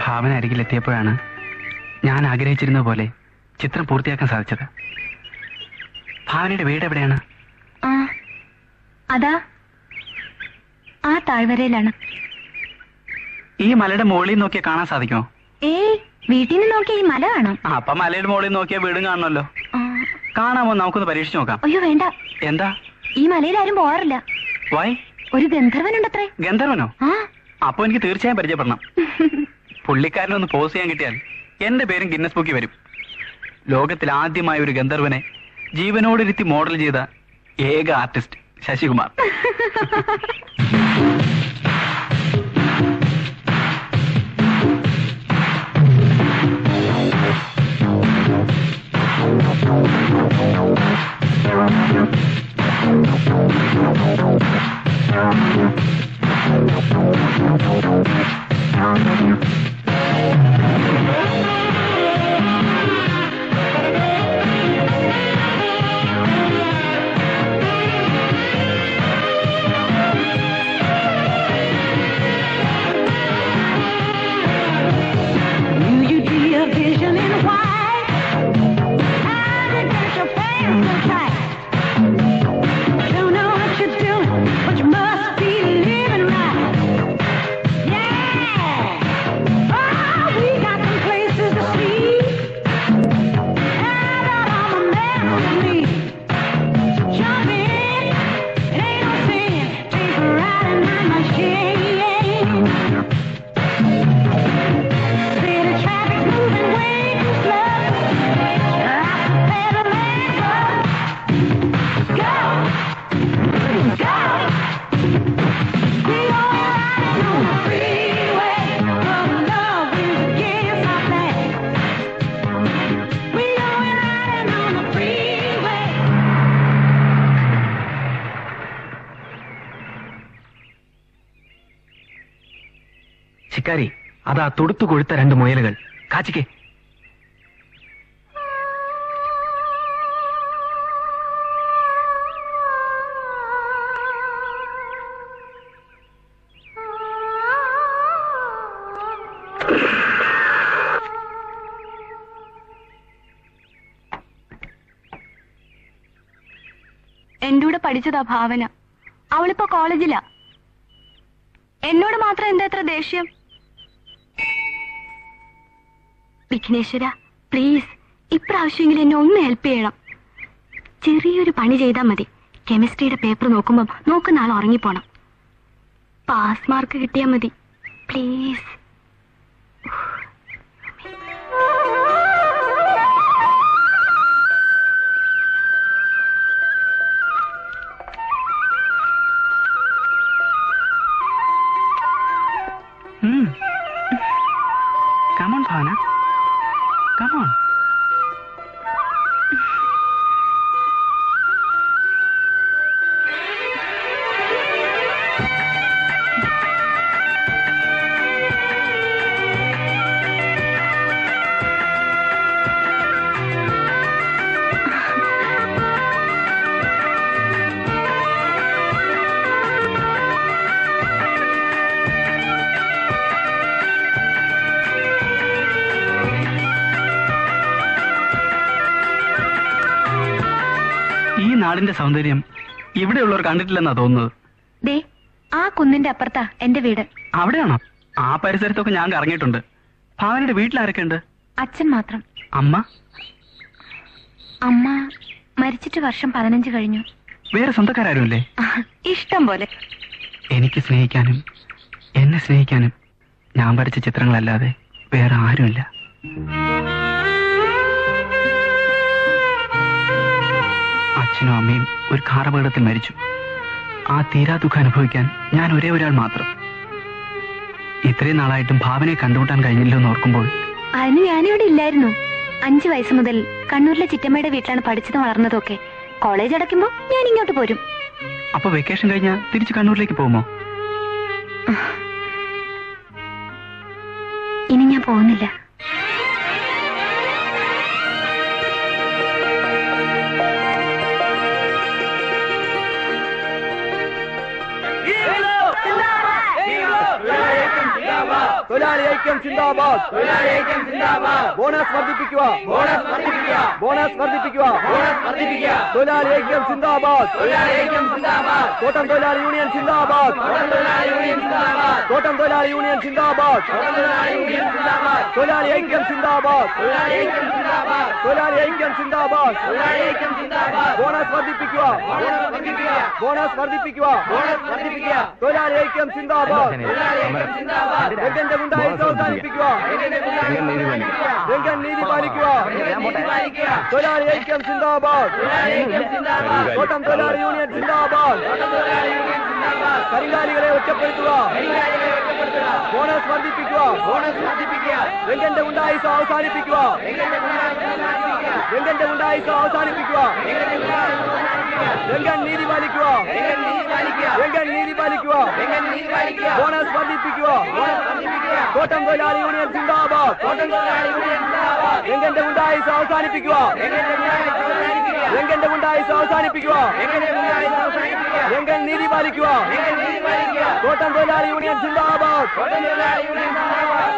ഭാവന അരികിലെത്തിയപ്പോഴാണ് ഞാൻ ആഗ്രഹിച്ചിരുന്ന പോലെ ചിത്രം പൂർത്തിയാക്കാൻ സാധിച്ചത്. ഭാവനയുടെ വീട് എവിടെയാണ്? അതാ ആ താഴ്വരയിലാണ്. ഈ മലയുടെ മുകളിൽ നോക്കിയാൽ കാണാൻ സാധിക്കുമോ? ഏയ്, വീട്ടിൽ നിന്ന് നോക്കിയാൽ ഈ മല കാണാം. അപ്പൊ മലയുടെ മുകളിൽ നോക്കിയാൽ വീടും കാണണമല്ലോ. കാണാമോ? നമുക്കൊന്ന് പരീക്ഷിച്ച് നോക്കാം. അയ്യോ വേണ്ട. എന്താ? ഈ മലയിൽ ആരും പോവാറില്ല. വൈ? ഒരു ഗന്ധർവനുണ്ടത്രേ. ഗന്ധർവനോ? അപ്പൊ എനിക്ക് തീർച്ചയായും പരിചയപ്പെടണം. പുള്ളിക്കാരനൊന്ന് പോസ് ചെയ്യാൻ കിട്ടിയാൽ എന്റെ പേരും ഗിന്നസ് ബുക്കിൽ വരും. ലോകത്തിൽ ആദ്യമായ ഒരു ഗന്ധർവനെ ജീവനോടിരുത്തി മോഡൽ ചെയ്ത ഏക ആർട്ടിസ്റ്റ് ശശികുമാർ. ശിക്കാരി, അതാ തൊടുത്തു കൊഴുത്ത 2 മുയലുകൾ. കാച്ചിക്കേ. എന്റെ കൂടെ പഠിച്ചതാ ഭാവന. അവളിപ്പോ കോളേജിലാ. എന്നോട് മാത്രം എന്താ എത്ര ദേഷ്യം? വിഘ്നേശ്വര, പ്ലീസ് ഇപ്രാവശ്യമെങ്കിലും എന്നെ ഒന്ന് ഹെൽപ്പ് ചെയ്യണം. ചെറിയൊരു പണി ചെയ്താൽ മതി. കെമിസ്ട്രിയുടെ പേപ്പർ നോക്കുമ്പം നോക്കുന്ന ആൾ ഉറങ്ങിപ്പോണം. പാസ് മാർക്ക് കിട്ടിയാൽ മതി, please. Come on, Bhavana. Come on. ഈ നാടിന്റെ സൗന്ദര്യം ഇവിടെയുള്ളവർ കണ്ടിട്ടില്ലെന്നാ തോന്നുന്നത്. ദേ, ആ കുന്നിന്റെ അപ്പുറത്താ എന്റെ വീട്. അവിടെയാണോ? ആ പരിസരത്തൊക്കെ ഞാൻ കറങ്ങിയിട്ടുണ്ട്. ഭാവനയുടെ വീട്ടിലാരൊക്കെ ഉണ്ട്? അച്ഛൻ മാത്രം. അമ്മ? അമ്മ മരിച്ചിട്ട് വർഷം 15 കഴിഞ്ഞു. വേറെ സ്വന്തക്കാരുമില്ലേ? ഇഷ്ടം പോലെ. എനിക്ക് സ്നേഹിക്കാനും എന്നെ സ്നേഹിക്കാനും ഞാൻ വരച്ച ചിത്രങ്ങളല്ലാതെ വേറെ ആരുമില്ല. അച്ഛനും അമ്മയും ഒരു കാർ അപകടത്തിൽ മരിച്ചു. ആ തീരാ ദുഃഖം അനുഭവിക്കാൻ ഞാൻ ഒരേ ഒരാൾ മാത്രം. ഇത്രയും നാളായിട്ടും ഭാവനയെ കണ്ടുമുട്ടാൻ കഴിഞ്ഞില്ലോ എന്ന് ഓർക്കുമ്പോൾ അതിന് ഞാനിവിടെ ഇല്ലായിരുന്നു. 5 വയസ്സ് മുതൽ കണ്ണൂരിലെ ചിറ്റമ്മയുടെ വീട്ടിലാണ് പഠിച്ചതും വളർന്നതൊക്കെ. കോളേജ് അടയ്ക്കുമ്പോ ഞാൻ ഇങ്ങോട്ട് പോരും. അപ്പൊ വെക്കേഷൻ കഴിഞ്ഞാൽ തിരിച്ച് കണ്ണൂരിലേക്ക് പോകുമോ? ഇനി ഞാൻ പോകുന്നില്ല. തൊഴിലാളി ഐക്യം സിന്ദാബാദ്, തൊഴിലാളി ഐക്യം സിന്ദാബാദ്. ബോണസ് വർദ്ധിപ്പിക്കുക, ബോണസ് വർദ്ധിപ്പിക്കുക, ബോണസ് വർദ്ധിപ്പിക്കുക, ബോണസ് വർദ്ധിപ്പിക്കുക. തൊഴിലാളി ഐക്യം സിന്ദാബാദ്, തൊഴിലാളി ഐക്യം സിന്ദാബാദ്. തോട്ടം തൊഴിലാളി യൂണിയൻ സിന്ദാബാദ്, തോട്ടം തൊഴിലാളി യൂണിയൻ സിന്ദാബാദ്. തോട്ടം തൊഴിലാളി യൂണിയൻ സിന്ദാബാദ്, തോട്ടം തൊഴിലാളി യൂണിയൻ സിന്ദാബാദ്. തൊഴിലാളി ഐക്യം സിന്ദാബാദ്, തൊഴിലാളി ഐക്യം സിന്ദാബാദ്. തൊഴിലാളി ഐക്യം സിന്ദാബാദ്, തൊഴിലാളി ഐക്യം സിന്ദാബാദ്. ബോണസ് വർദ്ധിപ്പിക്കുക, ബോണസ് വർദ്ധിപ്പിക്കുക, ബോണസ് വർദ്ധിപ്പിക്കുക, ബോണസ് വർദ്ധിപ്പിക്കുക. തൊഴിലാളി ഐക്യം സിന്ദാബാദ്, തൊഴിലാളി ഐക്യം സിന്ദാബാദ്. രംഗന്റെ ഗുണ്ടായിസം അവസാനിപ്പിക്കുക, രംഗൻ നീതി പാലിക്കുക. തൊഴിലാളി ഐക്യം സിന്ദാബാദ്, തോട്ടം തൊഴിലാളി യൂണിയൻ സിന്ദാബാദ്. കരിങ്കാലികളെ ഒറ്റപ്പെടുത്തുക, ബോണസ് വർദ്ധിപ്പിക്കുക, ബോണസ് വർദ്ധിപ്പിക്കുക. രംഗന്റെ ഗുണ്ടായിസം അവസാനിപ്പിക്കുക, രംഗന്റെ ഗുണ്ടായിസം അവസാനിപ്പിക്കുക. രംഗൻ നീതി പാലിക്കുക, രംഗൻ നീതി പാലിക്കുക. ബോണസ് വർദ്ധിപ്പിക്കുക. തോട്ടം തൊഴിലാളി യൂണിയൻ സിന്ദാബാദ്, തോട്ടം തൊഴിലാളി യൂണിയൻ സിന്ദാബാദ്. രംഗന്റെ ഗുണ്ടായിസം അവസാനിപ്പിക്കുക, രംഗന്റെ ഗുണ്ടായിസം അവസാനിപ്പിക്കുക. രംഗൻ നീതി പാലിക്കുക. തോട്ടം തൊഴിലാളി യൂണിയൻ സിന്ദാബാദ്.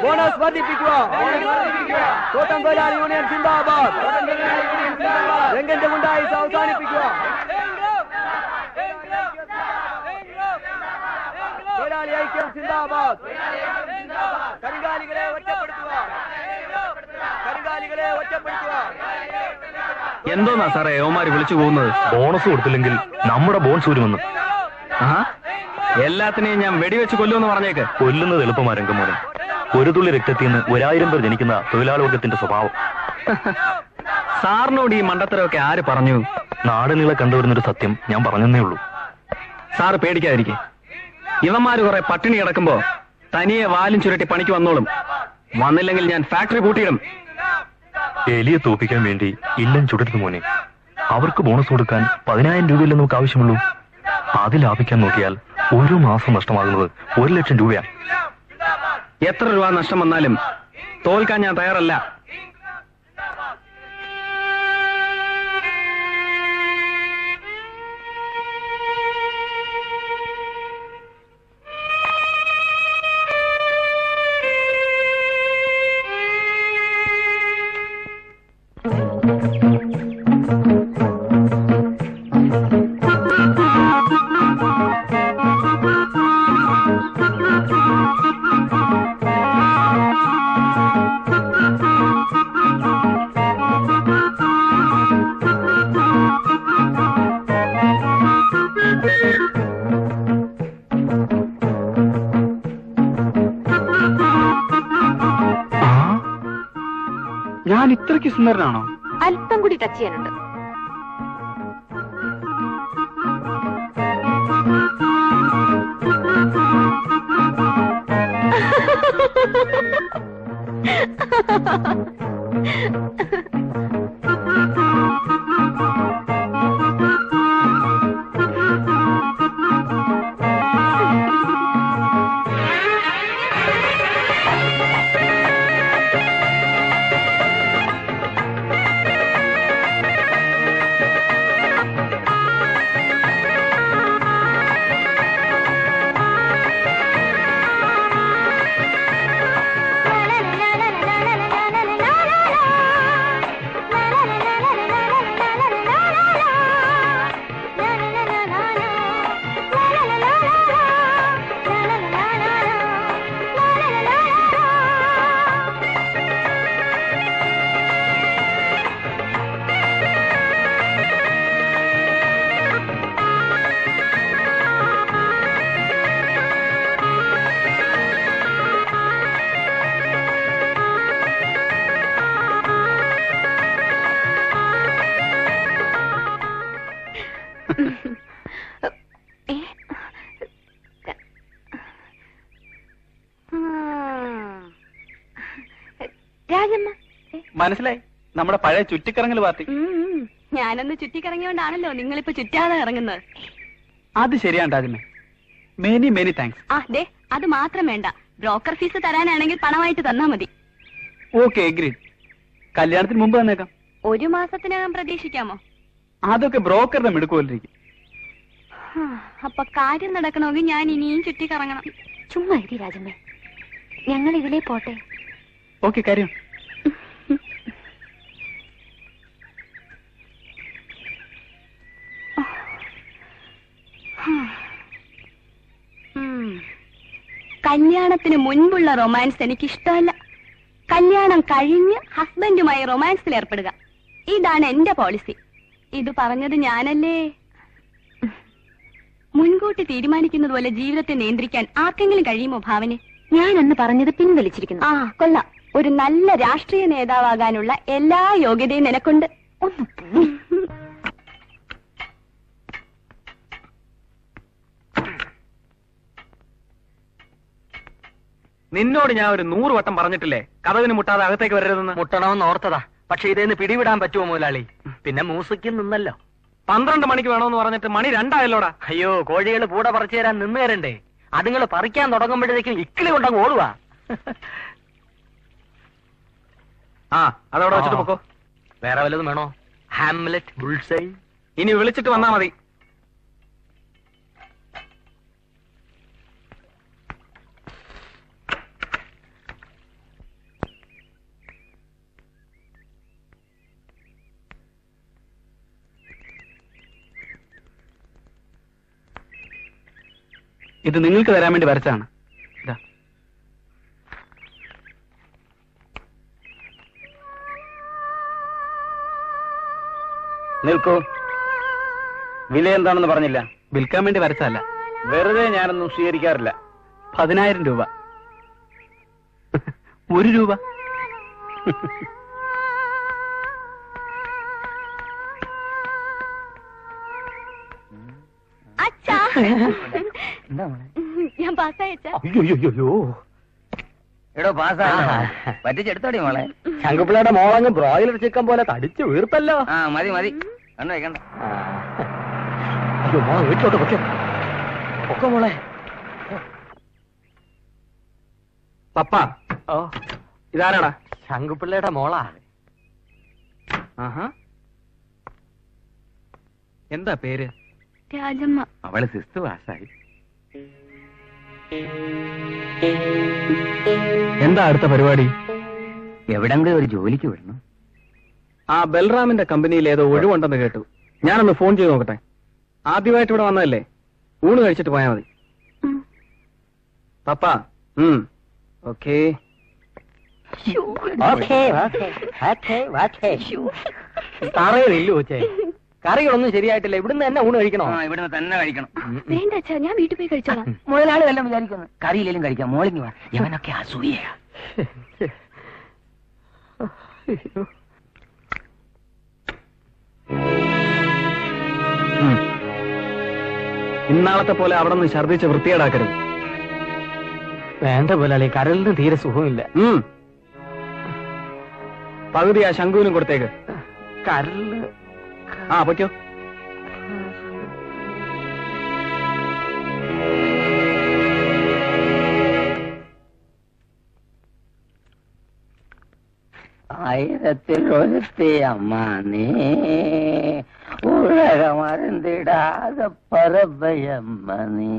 ബോണസ് വർദ്ധിപ്പിക്കുക. തോട്ടം തൊഴിലാളി യൂണിയൻ സിന്ദാബാദ്. രംഗന്റെ ഗുണ്ടായിസം അവസാനിപ്പിക്കുക. തൊഴിലാളി ഐക്യം സിന്ദാബാദ്. കരിങ്കാലികളെ ഒറ്റപ്പെടുത്തുക, കരിങ്കാലികളെ ഒറ്റപ്പെടുത്തുക. എന്തോന്നാ സാറേ യോമാര് വിളിച്ചു പോകുന്നത്? ബോണസ് കൊടുത്തില്ലെങ്കിൽ നമ്മുടെ ബോൺസ് വരുമെന്ന്. എല്ലാത്തിനെയും ഞാൻ വെടിവെച്ച് കൊല്ലുമെന്ന് പറഞ്ഞേക്ക്. കൊല്ലുന്നത് എളുപ്പമാ രംഗമോനെ. ഒരു തുള്ളി രക്തത്തിൽ നിന്ന് 1000 പേർ ജനിക്കുന്ന തൊഴിലാളി വർഗത്തിന്റെ സ്വഭാവം. സാറിനോട് ഈ മണ്ടത്തരമൊക്കെ ആര് പറഞ്ഞു? നാടിനീളെ കണ്ടുവരുന്നൊരു സത്യം ഞാൻ പറഞ്ഞതേ ഉള്ളൂ. സാറ് പേടിക്കാതിരിക്കെ. ഇവന്മാര് കുറെ പട്ടിണി കിടക്കുമ്പോ തനിയെ വാലും ചുരുട്ടി പണിക്ക് വന്നോളും. വന്നില്ലെങ്കിൽ ഞാൻ ഫാക്ടറി പൂട്ടിയിടും. എലിയെ തോപ്പിക്കാൻ വേണ്ടി ഇല്ലം ചുടരുത് മോനെ. അവർക്ക് ബോണസ് കൊടുക്കാൻ 10,000 രൂപയല്ലേ നമുക്ക് ആവശ്യമുള്ളൂ. അത് ലാഭിക്കാൻ നോക്കിയാൽ ഓരോ മാസം നഷ്ടമാകുന്നത് 1,00,000 രൂപയാണ്. എത്ര രൂപ നഷ്ടം വന്നാലും തോൽക്കാൻ ഞാൻ തയ്യാറല്ല. ഞാൻ ഇത്രയ്ക്ക് സുന്ദരനാണോ? അല്പം കൂടി ടച്ച് ചെയ്യാനുണ്ട്. മനസ്സിലായി, നമ്മുടെ പഴയ ചുറ്റിക്കറങ്ങൽ പാർട്ടി. ഞാനൊന്ന് ചുറ്റിക്കറങ്ങിയോണ്ടാണല്ലോ നിങ്ങളിപ്പോ ചുറ്റാതെ ഇറങ്ങുന്നത്. അത് ശരിയാണ് രാജമ്മേ. Many many thanks. ദേ അത് മാത്രം വേണ്ട, ബ്രോക്കർ ഫീസ് തരാനാണെങ്കിൽ പണമായിട്ട് തന്നാ മതി. Okay, agreed. കല്യാണത്തിന് മുമ്പ് തന്നേക്കാം. 1 മാസത്തിനകം പ്രതീക്ഷിക്കാമോ? അതൊക്കെ ബ്രോക്കറുടെ മിടുക്കുപോലിരിക്കും. അപ്പൊ കാര്യം നടക്കണമെങ്കിൽ ഞാൻ ഇനിയും ചുറ്റിക്കറങ്ങണം. ചുമ്മാ ഇരി രാജമ്മേ, ഞങ്ങൾ ഇതിലേ പോട്ടെ. ഓക്കെ, കാര്യം. കല്യാണത്തിന് മുൻപുള്ള റൊമാൻസ് എനിക്കിഷ്ടമല്ല. കല്യാണം കഴിഞ്ഞ് ഹസ്ബൻഡുമായി റൊമാൻസിൽ ഏർപ്പെടുക, ഇതാണ് എന്റെ പോളിസി. ഇത് പറഞ്ഞത് ഞാനല്ലേ? മുൻകൂട്ടി തീരുമാനിക്കുന്നത് പോലെ ജീവിതത്തെ നിയന്ത്രിക്കാൻ ആർക്കെങ്കിലും കഴിയുമോ ഭാവനെ? ഞാൻ അന്ന് പറഞ്ഞത് പിൻവലിച്ചിരിക്കുന്നു. കൊള്ളാം. ഒരു നല്ല രാഷ്ട്രീയ നേതാവാകാനുള്ള എല്ലാ യോഗ്യതയും നിനക്കുണ്ട്. നിന്നോട് ഞാൻ ഒരു 100 വട്ടം പറഞ്ഞിട്ടില്ലേ കഥവിന് മുട്ടാതെ അകത്തേക്ക് വരരുതെന്ന്? മുട്ടണമെന്ന് ഓർത്തതാ, പക്ഷെ ഇതേന്ന് പിടിവിടാൻ പറ്റുമോ മുതലാളി? പിന്നെ മൂസയ്ക്കും നിന്നല്ലോ. 12 മണിക്ക് വേണമെന്ന് പറഞ്ഞിട്ട് മണി 2 ആയല്ലോടാ. അയ്യോ, കോഴികൾ കൂടെ പറിച്ചു തരാൻ നിന്ന് തരണ്ടേ? അതുങ്ങൾ പറിക്കാൻ തുടങ്ങുമ്പോഴത്തേക്കും ഇക്കിളി കൊണ്ടങ്ങ് ഓടുവാ. അതവിടെ വെച്ചിട്ട് പൊക്കോ. വേറെ വല്ലതും വേണോ? Hamlet, bull's eye? ഇനി വിളിച്ചിട്ട് വന്നാ മതി. ഇത് നിങ്ങൾക്ക് തരാൻ വേണ്ടി വരച്ചാണ്. ഇതാ. നിൽക്കൂ. വില എന്താണെന്ന് പറഞ്ഞില്ല. വിൽക്കാൻ വേണ്ടി വരച്ചല്ല, വെറുതെ ഞാനൊന്നും സ്വീകരിക്കാറില്ല. 10,000 രൂപ. 1 രൂപ. അച്ഛാ, ഞാൻ പാസ്സായച്ചാ. അയ്യോ, എടോ പാസ്സാ പറ്റിച്ചെടുത്തോടി മോളെ. ശങ്കുപിള്ളയുടെ മോളങ്ങ് ബ്രോയിലർ ചിക്കൻ പോലെ തടിച്ചു വീർപ്പല്ലോ. മതി മതി, കണ്ടു വെക്കണ്ട. അയ്യോ മോളെ വീട്ടിലോട്ട് വെക്കോ. ഒക്കെ മോളെ. പപ്പ ഓ ഇതാരാടാ? ശങ്കുപിള്ളയുടെ മോളാ. ആഹാ. എന്താ പേര്? രാജമ്മ. അവള് സിസ്തു പാസ്സായി. എന്താ അടുത്ത പരിപാടി? എവിടെങ്കിലും ഒരു ജോലിക്ക് വിടണം. ആ ബൽറാമിന്റെ കമ്പനിയിൽ ഏതോ ഒഴിവുണ്ടെന്ന് കേട്ടു. ഞാനൊന്ന് ഫോൺ ചെയ്ത് നോക്കട്ടെ. ആദ്യമായിട്ട് ഇവിടെ വന്നതല്ലേ, ഊണ് കഴിച്ചിട്ട് പോയാൽ മതി. പപ്പ. ഓക്കേ. തറയിലില്ലോ ചേ, കറികളൊന്നും ശരിയായിട്ടില്ല. ഇവിടുന്ന് തന്നെ ഊണ് കഴിക്കണോ? ഇവിടുന്ന് തന്നെ കഴിക്കണം. വേണ്ട അച്ഛാ, ഞാൻ വീട്ടിൽ പോയി കഴിച്ചോളാം. മുതലാളി വല്ലതും വിചാരിക്കുന്നു. കറിയിലും കഴിക്കാം. മോളിങ് വാ. ഇവനൊക്കെ അസൂയ. ഇന്നാളത്തെ പോലെ അവിടെ നിന്ന് ഛർദ്ദിച്ച് വൃത്തിയേടാക്കരുത്. വേണ്ട മുതലാളി, കരലിന് തീരെ സുഖമില്ല. പകുതി ആ ശങ്കുവിനും കൊടുത്തേക്ക്. കരലിന് പൊയ്ക്കോ. ആയിരത്തിലൊരുത്തി അമ്മ നീ ഉലകമറിന്തിടാത പറബയമ്മ നീ.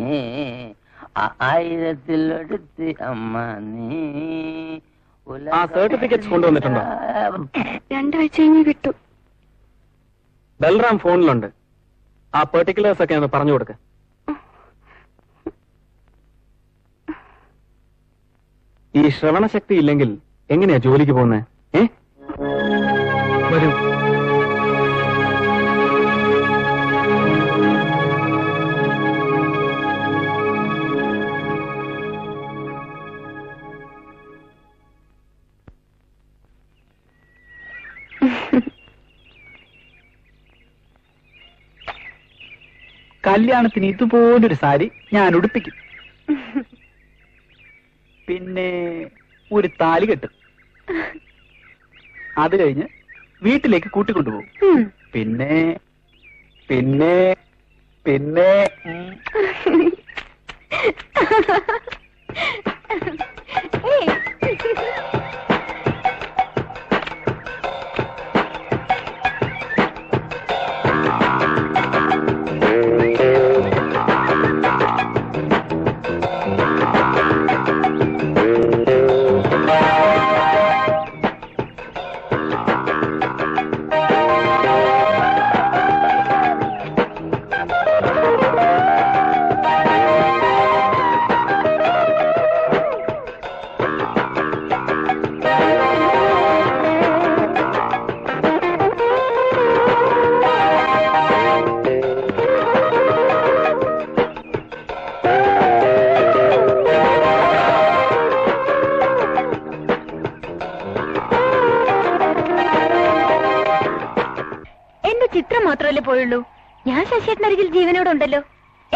ആയിരത്തിലൊരുത്തി അമ്മ നീ. ആ സർട്ടിഫിക്കറ്റ്സ് കൊണ്ടുവന്നിട്ടുണ്ടോ? 2 ആഴ്ച കഴിഞ്ഞ് കിട്ടും. ബൽറാം ഫോണിലുണ്ട്. ആ പെർട്ടിക്കുലേഴ്സ് ഒക്കെ ഒന്ന് പറഞ്ഞു കൊടുക്ക. ഈ ശ്രവണശക്തി ഇല്ലെങ്കിൽ എങ്ങനെയാ ജോലിക്ക് പോകുന്നത്? വരൂ. കല്യാണത്തിന് ഇതുപോലൊരു സാരി ഞാൻ ഉടുപ്പിക്കും. പിന്നെ ഒരു താലി കെട്ടും. അത് കഴിഞ്ഞ് വീട്ടിലേക്ക് കൂട്ടിക്കൊണ്ടുപോകും. പിന്നെ പിന്നെ പിന്നെ ചിത്രം മാത്രമല്ലേ പോയുള്ളൂ. ഞാൻ ശശിയേട്ടനരികിൽ ജീവനോടുണ്ടല്ലോ.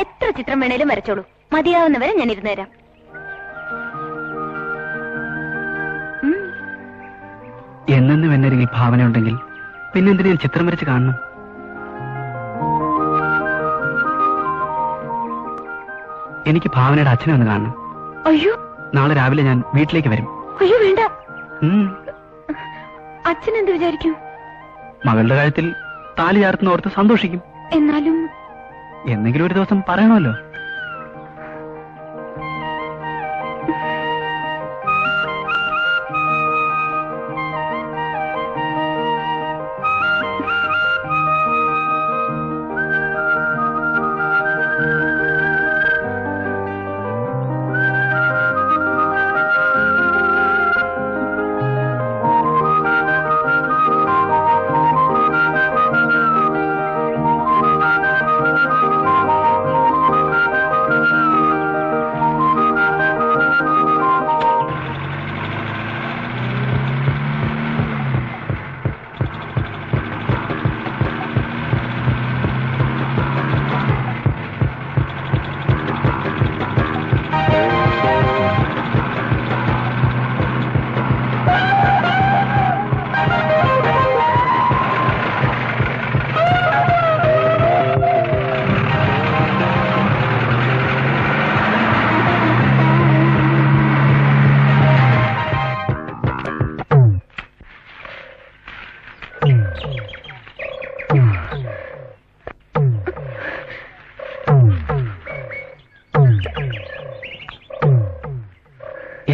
എത്ര ചിത്രം വേണേലും വരച്ചോളൂ. മതിയാവുന്നവരെ ഞാൻ ഇരുന്നേരാം. എന്നെന്നും എന്നരികിൽ ഭാവന ഉണ്ടെങ്കിൽ പിന്നെന്തിനാ ചിത്രം വരച്ച് കാണണം? എനിക്ക് ഭാവനയുടെ അച്ഛനെ ഒന്ന് കാണണം. അയ്യോ, നാളെ രാവിലെ ഞാൻ വീട്ടിലേക്ക് വരും. അയ്യോ വേണ്ട. അച്ഛൻ എന്ത് വിചാരിക്കും? മകളുടെ കാര്യത്തിൽ താലി ചാർത്തുന്നോർത്ത് സന്തോഷിക്കും. എന്നാലും എന്തെങ്കിലും ഒരു ദിവസം പറയണമല്ലോ.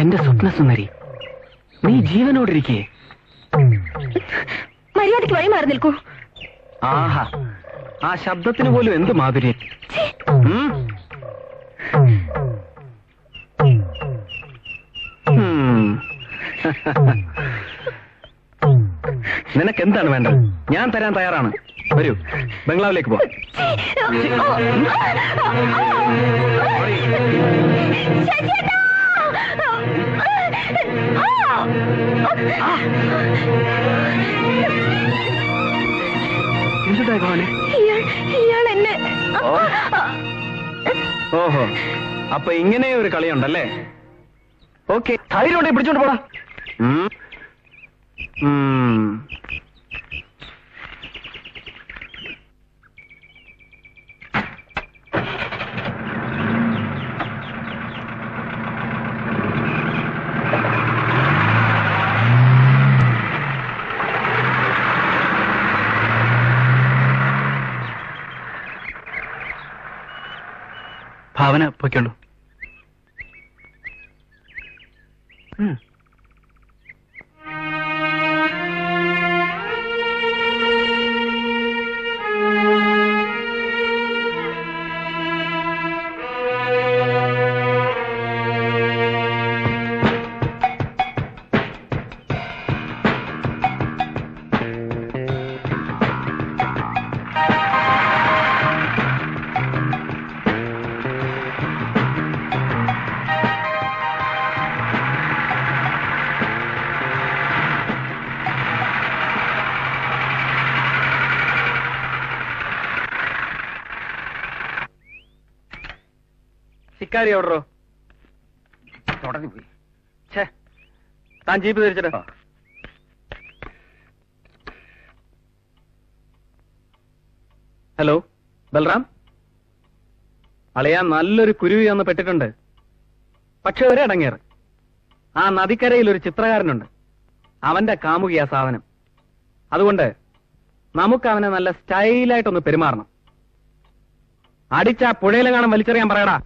എന്റെ സ്വപ്നസുന്ദരി, നീ ജീവനോടിരിക്കേ. മര്യാദയ്ക്ക് വഴി മാറി നിൽക്കൂ. ആഹാ, ആ ശബ്ദത്തിന് പോലും എന്ത് മാധുര്യം. നിനക്ക് എന്താണ് വേണ്ടത്? ഞാൻ തരാൻ തയ്യാറാണ്. വരൂ, ബംഗ്ലാവിലേക്ക് പോ. എന്താ ഭവാനെ? ഇയാൾ എന്നെ. ഓഹോ, അപ്പൊ ഇങ്ങനെ ഒരു കളിയുണ്ടല്ലേ? ഓക്കെ, ധൈര്യം ഉണ്ടെങ്കിൽ പിടിച്ചോണ്ട് പോടാ. ഭാവന പൊയ്ക്കൊള്ളൂ. ശിക്കാരി ഓർഡറോ? തുടങ്ങിപ്പോയി. താൻ ജീപ്പ് തിരിച്ചിട്ട്. ഹലോ ബൽറാം, അളയാൻ നല്ലൊരു കുരുവി വന്ന് പെട്ടിട്ടുണ്ട്. പക്ഷെ ഒരേ അടങ്ങേറ്, ആ നദിക്കരയിൽ ഒരു ചിത്രകാരനുണ്ട്. അവന്റെ കാമുകിയാ സാധനം. അതുകൊണ്ട് നമുക്ക് അവനെ നല്ല സ്റ്റൈലായിട്ടൊന്ന് പെരുമാറണം. അടിച്ച പുഴയിലെങ്ങാനും വലിച്ചെറിയാൻ പറയടാ.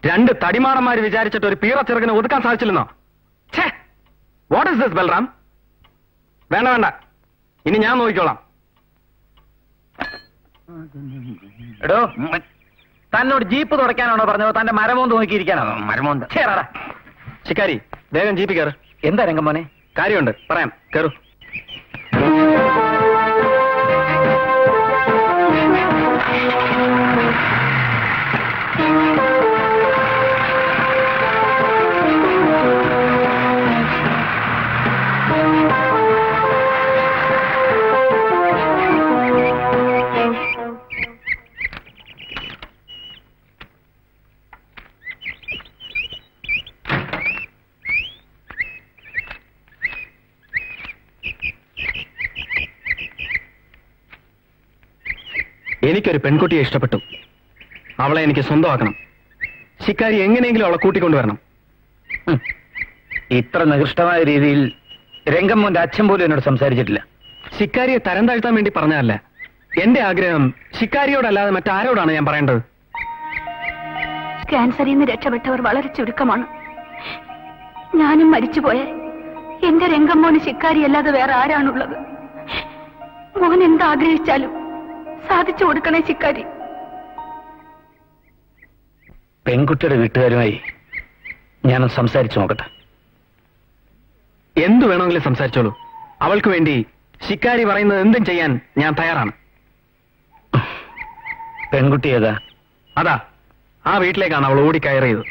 രണ്ട് തടിമാടന്മാര് വിചാരിച്ചിട്ട് ഒരു പീറച്ചെറുക്കിനെ ഒതുക്കാൻ സാധിച്ചില്ലെന്നോ? What is this Balram? വേണ്ട വേണ്ട, ഇനി ഞാൻ നോക്കിക്കോളാം. എടോ, തന്നോട് ജീപ്പ് തുടയ്ക്കാനാണോ പറഞ്ഞത്? തന്റെ മരമോന്ത് നോക്കിയിരിക്കാനാണോ? മരമോന്ത്. ശിക്കാരി, വേഗം ജീപ്പ് കയറ്. എന്താ രംഗം മോനെ? കാര്യമുണ്ട്, പറയാം. കയറൂ. എനിക്കൊരു പെൺകുട്ടിയെ ഇഷ്ടപ്പെട്ടു. അവളെ എനിക്ക് സ്വന്തമാക്കണം. ശിക്കാരി എങ്ങനെയെങ്കിലും അവളെ കൂട്ടിക്കൊണ്ടുവരണം. ഇത്ര നികൃഷ്ടമായ രീതിയിൽ രംഗമ്മോന്റെ അച്ഛൻ പോലും എന്നോട് സംസാരിച്ചിട്ടില്ല. ശിക്കാരിയെ തരം താഴ്ത്താൻ വേണ്ടി പറഞ്ഞതല്ല. എന്റെ ആഗ്രഹം ശിക്കാരിയോടല്ലാതെ മറ്റാരോടാണ് ഞാൻ പറയേണ്ടത്? ക്യാൻസറിൽ നിന്ന് രക്ഷപ്പെട്ടവർ വളരെ ചുരുക്കമാണ്. ഞാനും മരിച്ചുപോയ എന്റെ രംഗമ്മോന് ശിക്കാരിയല്ലാതെ വേറെ ആരാണുള്ളത്? മോൻ എന്താഗ്രഹിച്ചാലും സാധിച്ചു കൊടുക്കണേ ശിക്കാരി. പെൺകുട്ടിയുടെ വീട്ടുകാരുമായി ഞാനൊന്ന് സംസാരിച്ചു നോക്കട്ടെ. എന്തു വേണമെങ്കിലും സംസാരിച്ചോളൂ. അവൾക്ക് വേണ്ടി ശിക്കാരി പറയുന്നത് എന്തും ചെയ്യാൻ ഞാൻ തയ്യാറാണ്. പെൺകുട്ടി ഏതാ? അതാ, ആ വീട്ടിലേക്കാണ് അവൾ ഓടിക്കയറിയത്.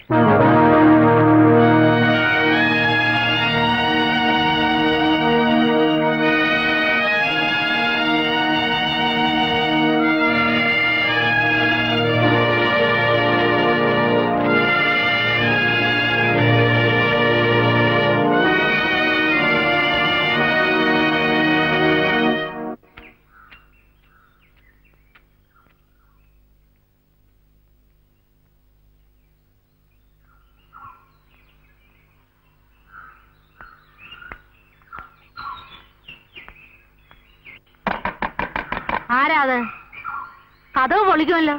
ആരാ അത്? കഥവ് പൊളിക്കുമല്ലോ.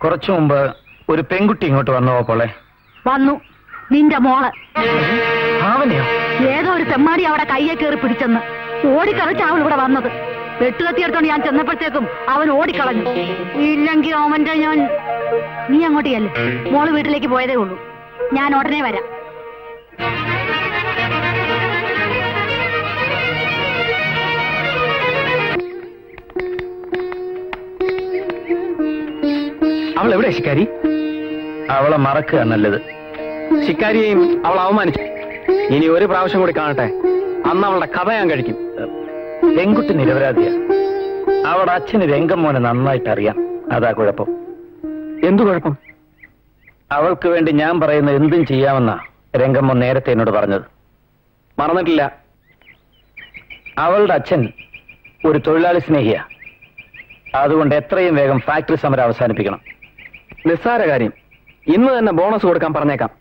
കുറച്ചു മുമ്പ് ഒരു പെൺകുട്ടി ഇങ്ങോട്ട് വന്നോ പോളെ? വന്നു, നിന്റെ മോള്. ഭാവനയോ? ഏതോ ഒരു തെമ്മാടി അവിടെ കയ്യെ കയറി പിടിച്ചെന്ന് ഓടിക്കളച്ച അവൾ ഇവിടെ വന്നത്. വെട്ടുകത്തിയെടുത്തോണ്ട് ഞാൻ ചെന്നപ്പോഴത്തേക്കും അവൻ ഓടിക്കളഞ്ഞു. ഇല്ലെങ്കിൽ അവന്റെ ഞാൻ... നീ അങ്ങോട്ടേയല്ലേ, മോള് വീട്ടിലേക്ക് പോയതേ ഉള്ളൂ. ഞാൻ ഉടനെ വരാം. അവൾ എവിടെ ശിക്കാരി? അവളെ മറക്കുക നല്ലത്. ശിക്കാരിയെയും അവൾ അവമാനിച്ചു. ഇനി ഒരു പ്രാവശ്യം കൂടി കാണട്ടെ, അന്ന് അവളുടെ കഥ ഞാൻ കഴിക്കും. പെൺകുട്ടി നിരപരാധിയാ. അവളുടെ അച്ഛന് രംഗമ്മോനെ നന്നായിട്ട് അറിയാം. അതാ കുഴപ്പം. എന്തു കുഴപ്പം? അവൾക്ക് വേണ്ടി ഞാൻ പറയുന്ന എന്തും ചെയ്യാമെന്നാ രംഗമ്മോൻ നേരത്തെ എന്നോട് പറഞ്ഞത്. മറന്നിട്ടില്ല. അവളുടെ അച്ഛൻ ഒരു തൊഴിലാളി സ്നേഹിയാ. അതുകൊണ്ട് എത്രയും വേഗം ഫാക്ടറി സമരം അവസാനിപ്പിക്കണം. നിസ്സാര കാര്യം. ഇന്ന് തന്നെ ബോണസ് കൊടുക്കാൻ പറഞ്ഞേക്കാം.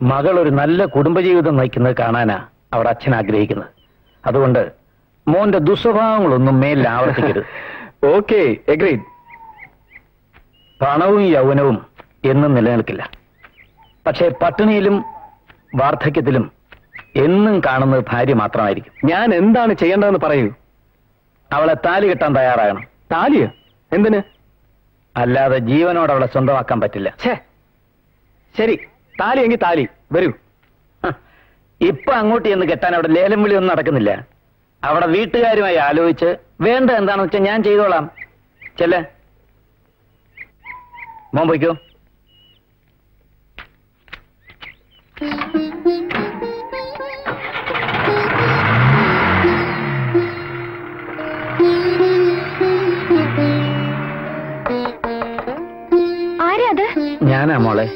മകൾ ഒരു നല്ല കുടുംബജീവിതം നയിക്കുന്നത് കാണാനാ അവിടെ അച്ഛൻ ആഗ്രഹിക്കുന്നത്. അതുകൊണ്ട് മോന്റെ ദുസ്വഭാവങ്ങളൊന്നും മേലിൽ ആവർത്തിക്കരുത്. Okay, agreed. പണവും യൗവനവും എന്നും നിലനിൽക്കില്ല. പക്ഷേ പട്ടിണിയിലും വാർദ്ധക്യത്തിലും എന്നും കാണുന്നത് ഭാര്യ മാത്രമായിരിക്കും. ഞാൻ എന്താണ് ചെയ്യേണ്ടതെന്ന് പറയൂ. അവളെ താലി കെട്ടാൻ തയ്യാറാകണം. താലിയോ? എന്തിന്? അല്ലാതെ ജീവനോട് അവളെ സ്വന്തമാക്കാൻ പറ്റില്ല. ശരി, താലി എങ്കിൽ താലി. വരൂ. ഇപ്പൊ അങ്ങോട്ട് ചെന്ന് കെട്ടാൻ അവിടെ ലേലം വിളി ഒന്നും നടക്കുന്നില്ല. അവിടെ വീട്ടുകാരുമായി ആലോചിച്ച് വേണ്ട എന്താണെന്ന് വെച്ചാൽ ഞാൻ ചെയ്തോളാം. ചെല്ലേ, മോൻ പോയിക്കോ. ആരാ അത്? ഞാനാ മോളെ.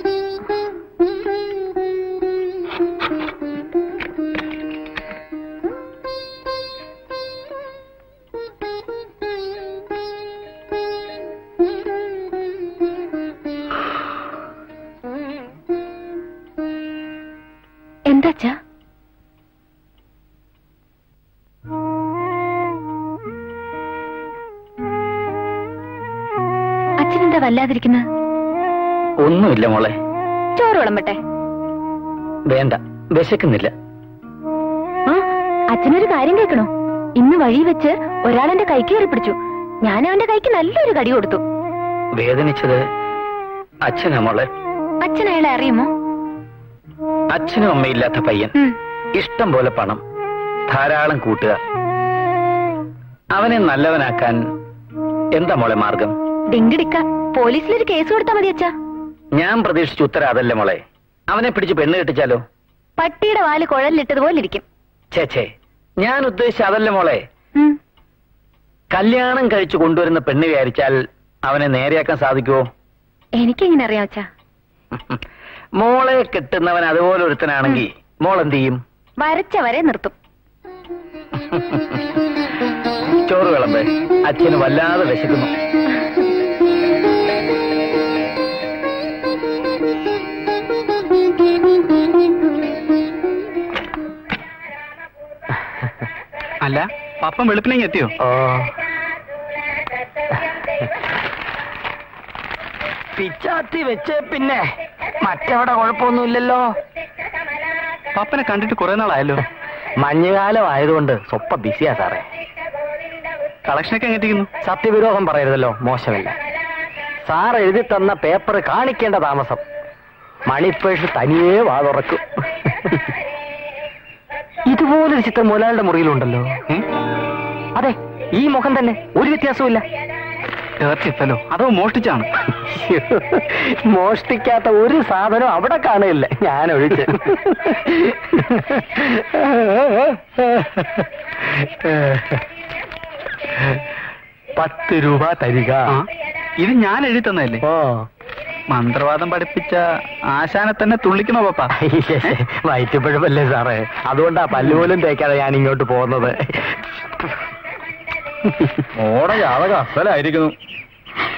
എന്താച്ചാ? അച്ഛനെന്താ വല്ലാതിരിക്കുന്നത്? ഒന്നുമില്ല മോളെ. ചോറ് വിളമ്പട്ടെ? വേണ്ട, വിശക്കുന്നില്ല. അച്ഛനൊരു കാര്യം കേൾക്കണോ? ഇന്ന് വഴി വെച്ച് ഒരാളെന്റെ കൈക്ക് കയറി പിടിച്ചു. ഞാൻ അവന്റെ കൈക്ക് നല്ലൊരു കടി കൊടുത്തു. വേദനിച്ചത് അച്ഛനാ മോളെ. അച്ഛൻ അയാളെ അറിയുമോ? അച്ഛനും അമ്മയില്ലാത്ത പയ്യൻ, ഇഷ്ടം പോലെ പണം, ധാരാളം കൂട്ടുകാർ. അവനെ നല്ലവനാക്കാൻ എന്താ മോളെ മാർഗം? ഡിങ്കിടിക്ക, പോലീസിലൊരു കേസ് കൊടുത്താൽ മതി അച്ഛാ. ഞാൻ പ്രതീക്ഷിച്ച ഉത്തരം അതല്ലേ മോളെ. അവനെ പിടിച്ച് പെണ്ണ് കെട്ടിച്ചാലോ? പട്ടിയുടെ വാല് കുഴലിലിട്ടതുപോലെ ഇരിക്കും. ഛേ, ഞാൻ ഉദ്ദേശിച്ച അതല്ല മോളെ. കല്യാണം കഴിച്ചു കൊണ്ടുവരുന്ന പെണ്ണ് വിചാരിച്ചാൽ അവനെ നേരെയാക്കാൻ സാധിക്കുമോ? എനിക്കെങ്ങനെ അറിയാം അച്ഛാ? മോളെ കെട്ടുന്നവൻ അതുപോലെ ഒരുത്തനാണെങ്കിൽ മോൾ എന്ത് ചെയ്യും? വരച്ചവരെ നിർത്തും. ചോറ് വിളമ്പേ, അച്ഛന് വല്ലാതെ വിശക്കുന്നു. അല്ല, പപ്പൻ വെളുപ്പിനെങ്കിൽ എത്തിയോ? ഓ, പിച്ചാത്തി വെച്ച് പിന്നെ മറ്റവിടെ കുഴപ്പമൊന്നുമില്ലല്ലോ. പപ്പനെ കണ്ടിട്ട് കുറെ നാളായല്ലോ. മഞ്ഞുകാലം ആയതുകൊണ്ട് സ്വപ്പ ബിസിയാ സാറേ. കളക്ഷനൊക്കെ എങ്ങനെയിരിക്കുന്നു? സത്യവിരോധം പറയരുതല്ലോ, മോശമല്ല. സാർ എഴുതി തന്ന പേപ്പർ കാണിക്കേണ്ട താമസം. മണിപ്പേഴ്സ് തനിയേ വാതുറക്കും. ഇതുപോലൊരു ചിത്രം മുതലാളിയുടെ മുറിയിലുണ്ടല്ലോ. അതെ, ഈ മുഖം തന്നെ, ഒരു വ്യത്യാസവും തീർച്ചയായിട്ടും. അതോ മോഷ്ടിച്ചാണ്? മോഷ്ടിക്കാത്ത ഒരു സാധനം അവിടെ കാണില്ല, ഞാൻ ഒഴിച്ച്. 10 രൂപ തരിക. ഇത് ഞാൻ എഴുതി തന്നതല്ലേ? ഓ, മന്ത്രവാദം പഠിപ്പിച്ച ആശാനെ തന്നെ തുള്ളിക്കണോ പപ്പ? വയറ്റുപിഴപ്പല്ലേ സാറേ, അതുകൊണ്ടാ പല്ലുപോലും തേക്കാതെ ഞാൻ ഇങ്ങോട്ട് പോകുന്നത്. മോടെ ജാതകം അസലായിരിക്കുന്നു.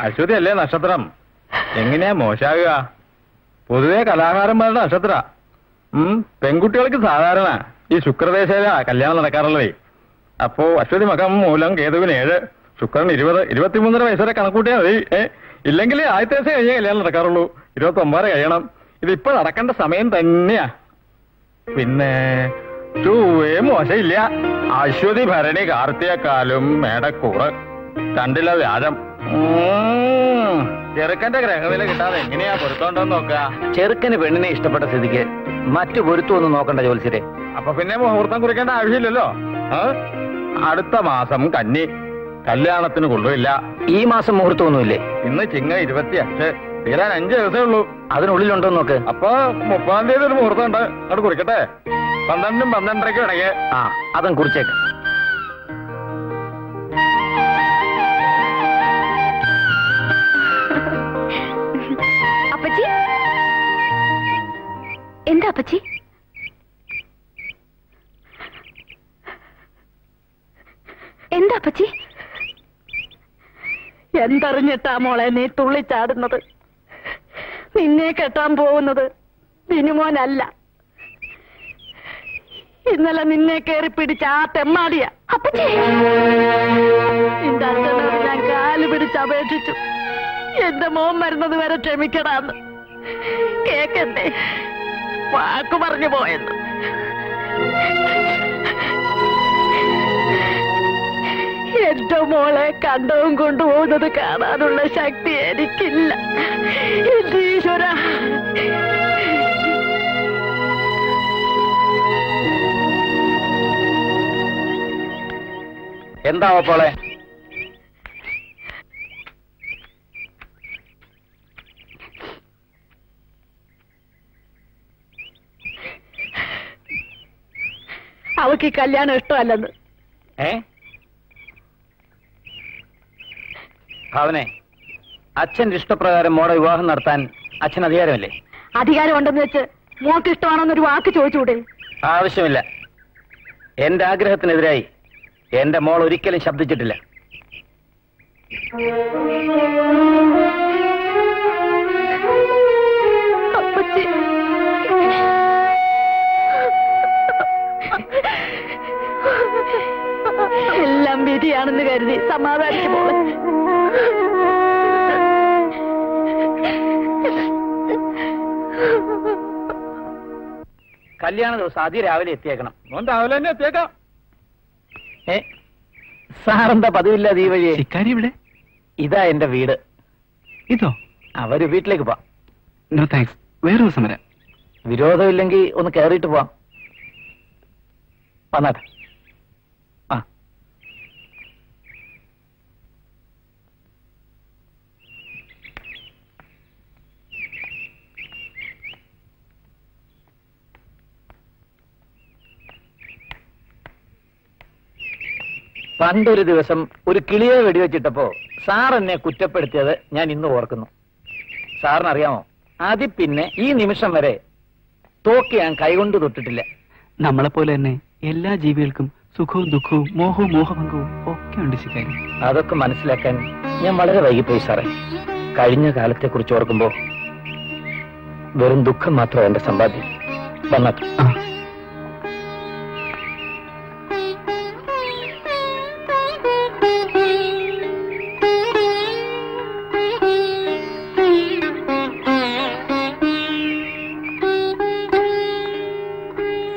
അശ്വതി അല്ലേ നക്ഷത്രം? എങ്ങനെയാ മോശാകുക? പൊതുവെ കലാകാരന്മാരുടെ നക്ഷത്ര. പെൺകുട്ടികൾക്ക് സാധാരണ ഈ ശുക്രദേശയില കല്യാണം നടക്കാറുള്ളതേ. അപ്പോ അശ്വതി മകം മൂലം കേതുവിന് 7, ശുക്രൻ 20, 23 വയസ്സ് വരെ കണക്കൂട്ടിയാൽ മതി. ഇല്ലെങ്കിൽ ആദ്യത്തെ ദിവസം കഴിഞ്ഞേ കല്യാണം നടക്കാറുള്ളൂ. 29 കഴിയണം. ഇതിപ്പോ നടക്കേണ്ട സമയം തന്നെയാ. പിന്നെ ചൊവ്വേ മോശമില്ല. അശ്വതി ഭരണി കാർത്തികക്കാലും മേടക്കൂറ്, 2 വ്യാഴം. ചെറുക്കന്റെ ഗ്രഹനില കിട്ടാതെ എങ്ങനെയാ പൊരുത്തോണ്ടെന്ന് നോക്കുക? ചെറുക്കന് പെണ്ണിനെ ഇഷ്ടപ്പെട്ട സ്ഥിതിക്ക് മറ്റു പൊരുത്തമൊന്നും നോക്കണ്ട ജോത്സ്യരെ. അപ്പൊ പിന്നെ മുഹൂർത്തം കുറിക്കേണ്ട ആവശ്യമില്ലല്ലോ. അടുത്ത മാസം കന്നി, കല്യാണത്തിന് കൊള്ളുമില്ല. ഈ മാസം മുഹൂർത്തമൊന്നുമില്ലേ? ഇന്ന് ചിങ്ങ 25, തീരാൻ 5 ദിവസമേ ഉള്ളൂ. അതിനുള്ളിലുണ്ടോ നോക്ക്. അപ്പൊ 30-ാം തീയതി ഒരു മുഹൂർത്തം ഉണ്ട്, അങ്ങോട്ട് കുറിക്കട്ടെ. 12-നും 12:30-ക്കും ഇടയ്ക്ക്. അതും കുറിച്ചേക്ക്. അപ്പച്ചി, എന്താ അപ്പച്ചി? എന്താ അപ്പച്ചി? എന്തറിഞ്ഞിട്ടാ മോളെ നീ തുള്ളിച്ചാടുന്നത്? നിന്നെ കെട്ടാൻ പോകുന്നത് ബിനുമോനല്ല, ഇന്നലെ നിന്നെ കയറി പിടിച്ച ആ തെമ്മാടിയാ. അപ്പച്ചി, നിന്റെ അച്ഛനോട് ഞാൻ കാല് പിടിച്ച് അപേക്ഷിച്ചു, എന്റെ മോൻ വരുന്നത് വരെ ക്ഷമിക്കടാന്ന്. കേക്കണ്ടേ? വാക്കു പറഞ്ഞു പോയെന്ന്. എന്റെ മോളെ കണ്ടവും കൊണ്ടുപോകുന്നത് കാണാനുള്ള ശക്തി എനിക്കില്ല. എന്റെ ഈശ്വര, എന്താവോ പോളെ? അവക്ക് ഈ കല്യാണം ഇഷ്ടമല്ലെന്ന്. ഭാവനെ, അച്ഛന്റെ ഇഷ്ടപ്രകാരം മോടെ വിവാഹം നടത്താൻ അച്ഛൻ അധികാരമല്ലേ? അധികാരം ഉണ്ടെന്ന് വെച്ച് മോക്ക് ഇഷ്ടമാണെന്നൊരു വാക്ക് ചോദിച്ചുകൂടെ? ആവശ്യമില്ല. എന്റെ ആഗ്രഹത്തിനെതിരായി എന്റെ മോൾ ഒരിക്കലും ശബ്ദിച്ചിട്ടില്ല. അപ്പച്ചി, എല്ലാം വിധിയാണെന്ന് കരുതി സമാധാനിച്ചു പോളെ. കല്യാണ ദിവസം അതിരാവിലെ എത്തിയേക്കണം. രാവിലെ തന്നെ എത്തിയേക്കാം. സാറെന്താ പതിവില്ലാതെ ഈ വഴിയെ? ശിക്കാരി ഇവിടെ? ഇതാ എന്റെ വീട്. ഇതോ? അവര് വീട്ടിലേക്ക് പോവാം. നോ താങ്ക്സ്, വേറെ ദിവസം വരാം. വിരോധമില്ലെങ്കിൽ ഒന്ന് കയറിയിട്ട് പോവാം. വന്നാട്ടെ. പണ്ടൊരു ദിവസം ഒരു കിളിയെ വെടിവെച്ചിട്ടപ്പോ സാർ എന്നെ കുറ്റപ്പെടുത്തിയത് ഞാൻ ഇന്ന് ഓർക്കുന്നു. സാറിനറിയാമോ, ആദ്യം പിന്നെ ഈ നിമിഷം വരെ തോക്ക് ഞാൻ കൈകൊണ്ട് തൊട്ടിട്ടില്ല. നമ്മളെപ്പോലെ തന്നെ എല്ലാ ജീവികൾക്കും സുഖവും ദുഃഖവും മോഹവും മോഹഭംഗവും ഒക്കെ ഉണ്ട് ശിക്കാരി. അതൊക്കെ മനസ്സിലാക്കാൻ ഞാൻ വളരെ വൈകിപ്പോയി സാറേ. കഴിഞ്ഞ കാലത്തെ കുറിച്ച് ഓർക്കുമ്പോ വെറും ദുഃഖം മാത്രം എന്റെ സമ്പാദ്യം. വന്നത്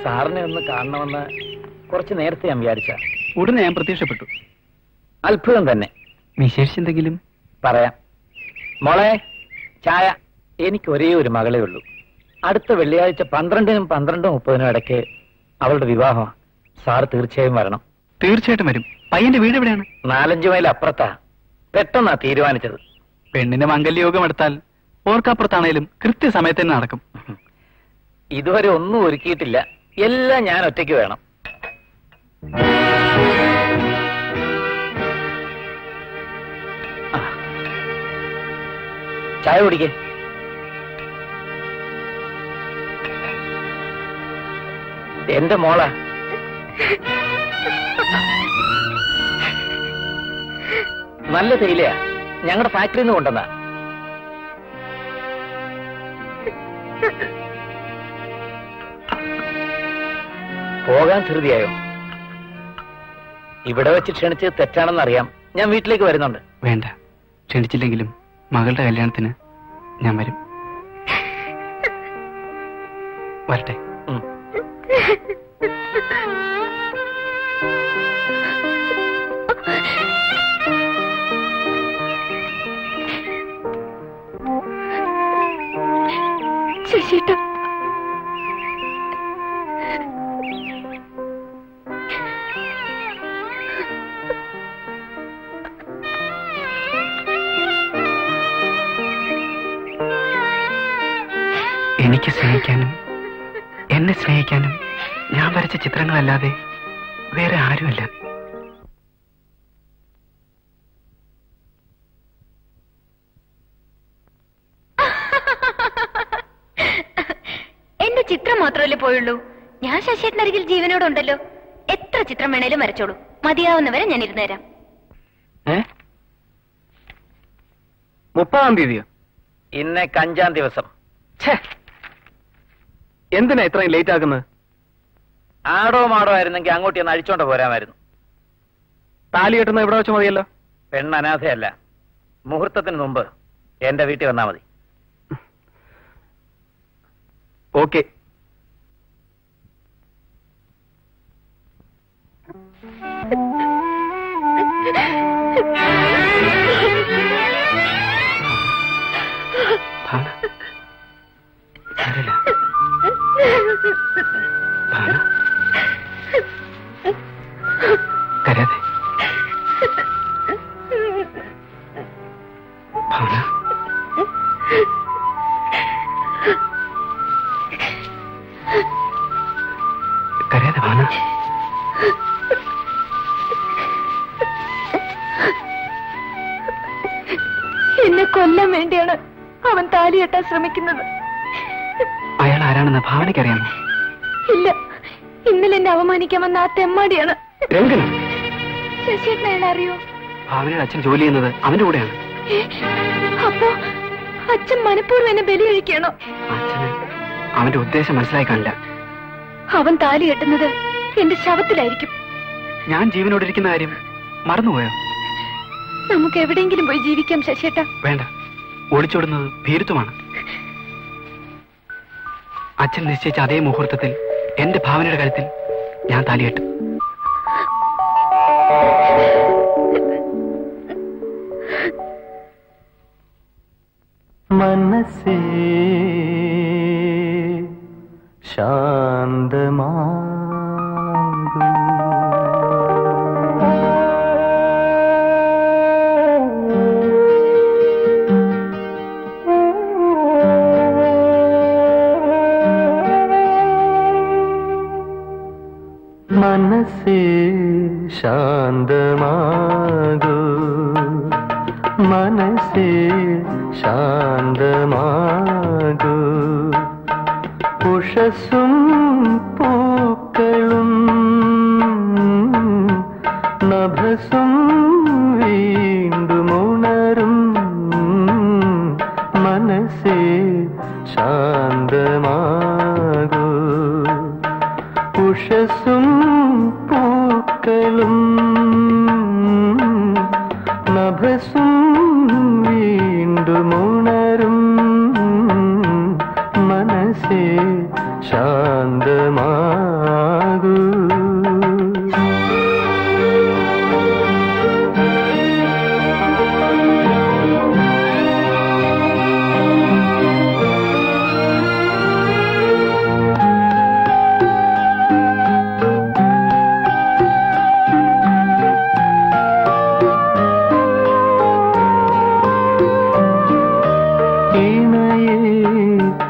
സാറിനെ ഒന്ന് കാണണമെന്ന് കുറച്ച് നേരത്തെ ഞാൻ വിചാരിച്ച. ഉടനെ ഞാൻ പ്രത്യക്ഷപ്പെട്ടു. അത്ഭുതം തന്നെ. വിശേഷിച്ചെന്തെങ്കിലും പറയാം. മോളെ, ചായ. എനിക്ക് ഒരേ ഒരു മകളേ ഉള്ളൂ. അടുത്ത വെള്ളിയാഴ്ച 12-നും 12:30 ഇടയ്ക്ക് അവളുടെ വിവാഹം. സാർ തീർച്ചയായും വരണം. തീർച്ചയായിട്ടും വരും. പയ്യന്റെ വീട് എവിടെയാണ്? 4-5 മൈൽ അപ്പുറത്താ. പെട്ടെന്നാ തീരുമാനിച്ചത്. പെണ്ണിന്റെ മംഗല്യയോഗം എടുത്താൽ ഓർക്കപ്പുറത്താണേലും കൃത്യസമയത്ത് തന്നെ നടക്കും. ഇതുവരെ ഒന്നും ഒരുക്കിയിട്ടില്ല. എല്ലാം ഞാൻ ഒറ്റയ്ക്ക് വേണം. ചായ കുടിക്കേ. എന്റെ മോളാ. നല്ല തേയിലയാ. ഞങ്ങളുടെ ഫാക്ടറിയിൽ നിന്ന് കൊണ്ടുവന്നാ. പോകാൻ ധൃതിയായോ? ഇവിടെ വെച്ച് ക്ഷണിച്ച് തെറ്റാണെന്നറിയാം. ഞാൻ വീട്ടിലേക്ക് വരുന്നുണ്ട്. വേണ്ട, ക്ഷണിച്ചില്ലെങ്കിലും മകളുടെ കല്യാണത്തിന് ഞാൻ വരും. വരട്ടെ. ശശിയേട്ടാ, എനിക്ക് സ്നേഹിക്കാനും എന്നെ സ്നേഹിക്കാനും ഞാൻ വരച്ച ചിത്രങ്ങളല്ലാതെ വേറെ ആരുമല്ല. എന്റെ ചിത്രം മാത്രമല്ലേ പോയുള്ളൂ? ഞാൻ ശശിയേട്ടനരികിൽ ജീവനോടുണ്ടല്ലോ. എത്ര ചിത്രം വേണേലും വരച്ചോളൂ. മതിയാവുന്നവരെ ഞാൻ ഇരുന്നു തരാം. 30-ാം തീയതിയോ? ഇന്നേക്ക് 5-ാം ദിവസം. എന്തിനാ ഇത്രയും ലേറ്റ് ആക്കുന്നത്? ആടോ മാടോ ആയിരുന്നെങ്കിൽ അങ്ങോട്ട് ഒന്ന് അഴിച്ചോണ്ട് പോരാമായിരുന്നു. താലി കെട്ടുന്ന ഇവിടെ വെച്ച് മതിയല്ലോ. പെണ്ണ് അനാഥയല്ല. മുഹൂർത്തത്തിന് മുമ്പ് എന്റെ വീട്ടിൽ വന്നാ മതി. ഓക്കെ. ഭാവന, സാരമില്ല. ഭാവന, കരയാതെ. ഭാവന, കരയാതെ ഭാവന. എന്നെ കൊല്ലാൻ വേണ്ടിയാണ് അവൻ താലി കെട്ടാൻ ശ്രമിക്കുന്നത്. അയാൾ ആരാണെന്ന് ഭാവനയ്ക്കറിയാമോ? ഇല്ല, ഇന്നലെ എന്നെ അവമാനിക്കാൻ വന്ന ആ തെമ്മാടിയാണ്. ശശിയേട്ടനെ അയാൾ അറിയോ? ഭാവനയുടെ അച്ഛൻ ജോലി ചെയ്യുന്നത് അവന്റെ കൂടെയാണ്. അപ്പോ അച്ഛൻ മനഃപൂർവ്വം എന്നെ ബലി കഴിക്കണോ? അച്ഛന് അവന്റെ ഉദ്ദേശം മനസ്സിലായി കാണില്ല. അവൻ താലി കെട്ടുന്നത് എന്റെ ശവത്തിലായിരിക്കും. ഞാൻ ജീവനോടിരിക്കുന്ന കാര്യം മറന്നുപോയോ? നമുക്ക് എവിടെയെങ്കിലും പോയി ജീവിക്കാം ശശിയേട്ടാ. വേണ്ട, ഒളിച്ചോടുന്നത് ഭീരുത്വമാണ്. അച്ഛൻ നിശ്ചയിച്ച അതേ മുഹൂർത്തത്തിൽ എന്റെ ഭാവനയുടെ കഴുത്തിൽ ഞാൻ താലികെട്ടും. മനസ്സേ ശാന്തമാകൂ, മനസ്സേ ശാന്തമാകൂ, മനസ്സേ ശാന്തമാകൂ. ഉഷസ്സും പൂക്കളും നഭസും പൂക്കളും നഭസും വീണ്ടും ഉണരും മനസ്സേ ശാന്തമാകൂ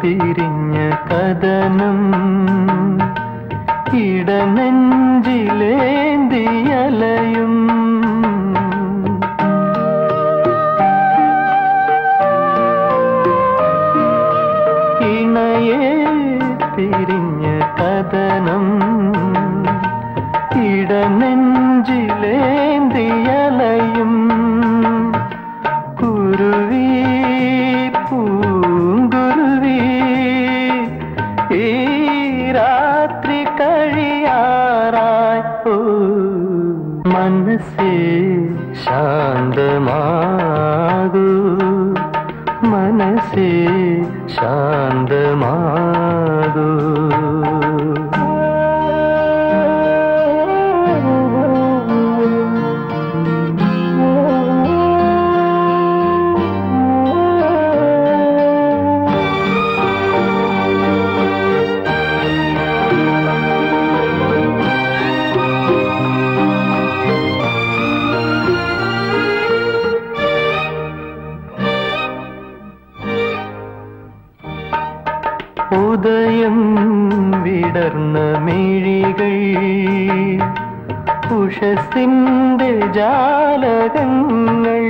പിരിഞ്ഞ കഥനം ഇടനെഞ്ചിലേന്തിയലയും ഇണയെ പിരിഞ്ഞ കഥനം ഇടനെഞ്ചിലേന്തിയലയും കുരുവി പൂങ്കുരുവി ഈ രാത്രി കഴിയാറായി മനസ്സേ ശാന്തമാകൂ മനസ്സേ ശാന്തമാകൂ ഉദയം വിടർന്ന മിഴികൾ ഉഷസിന്റെ ജാലകങ്ങൾ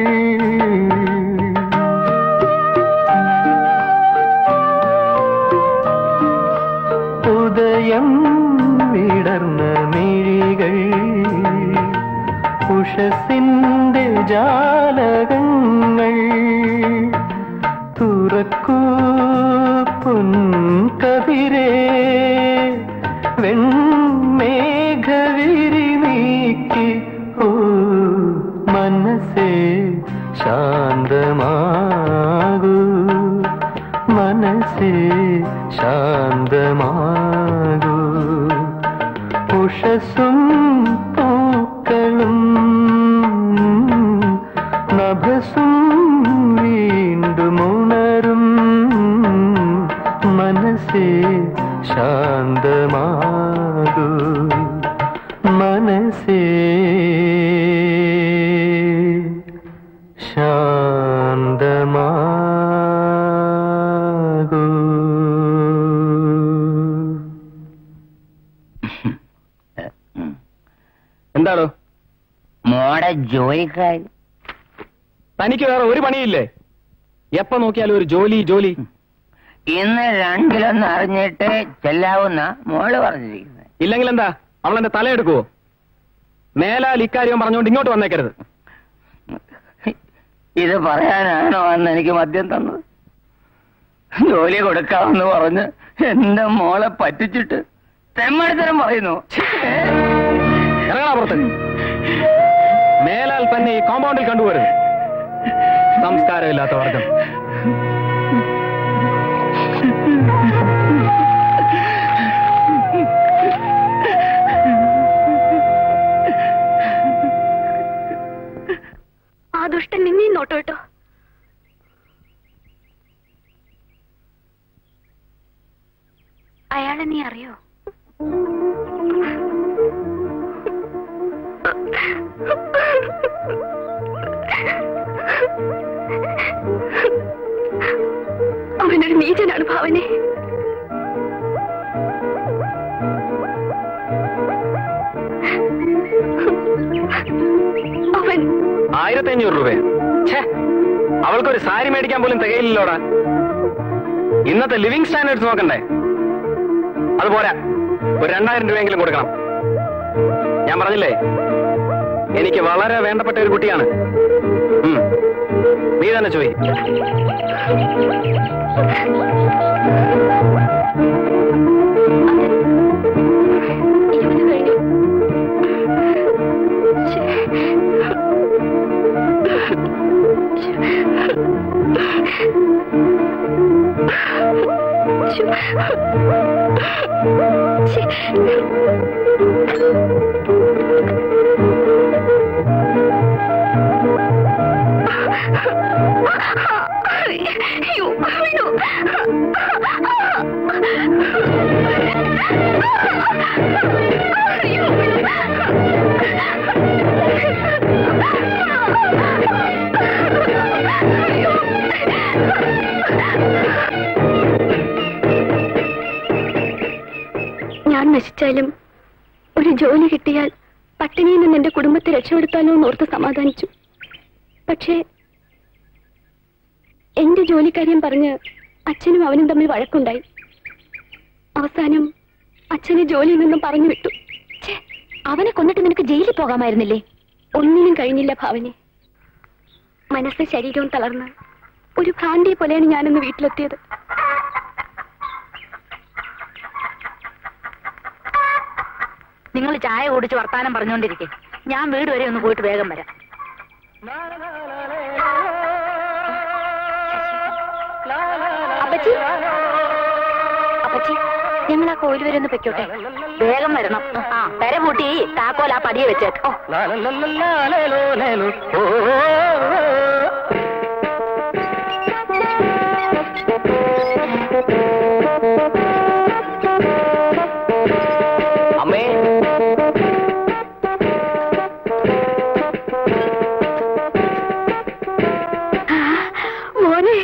ഉദയം വിടർന്ന മിഴികൾ ഉഷസിന്റെ ജാലകങ്ങൾ തുറക്കൂ പൊൻകതിരേ വെൺമേഘവിരി നീക്കി ഓ മനസ്സേ ശാന്തമാകൂ മനസ്സേ ശാന്തമാകൂ ഉഷസ്സും പൂക്കളും നഭസും വീണ്ടും ഉണരും മനസ്സേ ശാന്തമാകൂ മനസ്സേ ശാന്തമാകൂ. എന്താണോ മോടെ ജോലിക്കാർ? തനിക്ക് വേറെ ഒരു പണിയില്ലേ? എപ്പ നോക്കിയാലും ഒരു ജോലി ജോലി. ഇന്ന് രണ്ടിലൊന്ന് അറിഞ്ഞിട്ട് ചെല്ലാവുന്ന മോള് പറഞ്ഞിരിക്കുന്നത്. ഇല്ലെങ്കിൽ എന്താ അവളെന്റെ തലയെടുക്കുവോ? മേലാൽ ഇക്കാര്യം പറഞ്ഞുകൊണ്ട് ഇങ്ങോട്ട് വന്നേക്കരുത്. ഇത് പറയാനാണോ അന്ന് എനിക്ക് മദ്യം തന്നത്? ജോലി കൊടുക്കാമെന്ന് പറഞ്ഞ് എന്റെ മോളെ പറ്റിച്ചിട്ട് തെമ്മടിത്തരം പറയുന്നു. ഇറങ്ങാ പുറത്ത്. മേലാൽ തന്നെ ഈ കോമ്പൗണ്ടിൽ കണ്ടുപോരുത്. സംസ്കാരമില്ലാത്ത വർഗം. ആ ദുഷ്ടൻ നിന്നെയും നോട്ടോ കേട്ടോ. അയാളെ നീ അറിയോ? അവനൊരു നീചനാണ് ഭാവനെ. അവൻ 1500 രൂപ. അവൾക്കൊരു സാരി മേടിക്കാൻ പോലും തികയില്ലല്ലോടാ. ഇന്നത്തെ ലിവിംഗ് സ്റ്റാൻഡേർഡ്സ് നോക്കണ്ടേ? അതുപോരാ, ഒരു 2000 രൂപയെങ്കിലും കൊടുക്കണം. ഞാൻ പറഞ്ഞില്ലേ, എനിക്ക് വളരെ വേണ്ടപ്പെട്ട ഒരു കുട്ടിയാണ്. നീ തന്നെ ചോദി. കഴിഞ്ഞ ഉപേക്ഷിച്ചാലും ഒരു ജോലി കിട്ടിയാൽ പട്ടിണിയിൽ നിന്ന് എന്റെ കുടുംബത്തെ രക്ഷപ്പെടുത്താനോ എന്നോർത്ത് സമാധാനിച്ചു. പക്ഷേ എന്റെ ജോലിക്കാര്യം പറഞ്ഞ് അച്ഛനും അവനും തമ്മിൽ വഴക്കുണ്ടായി. അവസാനം അച്ഛനെ ജോലിയിൽ നിന്നും പറഞ്ഞു വിട്ടു. അവനെ കൊന്നിട്ട് നിനക്ക് ജയിലിൽ പോകാമായിരുന്നില്ലേ? ഒന്നിനും കഴിഞ്ഞില്ല ഭാവനെ. മനസ്സ് ശരീരവും തളർന്ന് ഒരു ഭ്രാന്തിയെ പോലെയാണ് ഞാനിന്ന് വീട്ടിലെത്തിയത്. നിങ്ങൾ ചായ കുടിച്ച് വർത്താനം പറഞ്ഞുകൊണ്ടിരിക്കെ ഞാൻ വീട് വരെ ഒന്ന് പോയിട്ട് വേഗം വരാം. അപ്പച്ചി, അപ്പച്ചി, ഞങ്ങൾ ആ കോയിൽ വരെ ഒന്ന് പൊയ്ക്കോട്ടെ. വേഗം വരണം. ആ പെര പൂട്ടി താക്കോൽ ആ പടിയെ വെച്ചേക്കോ. അമ്മേ, മോനെ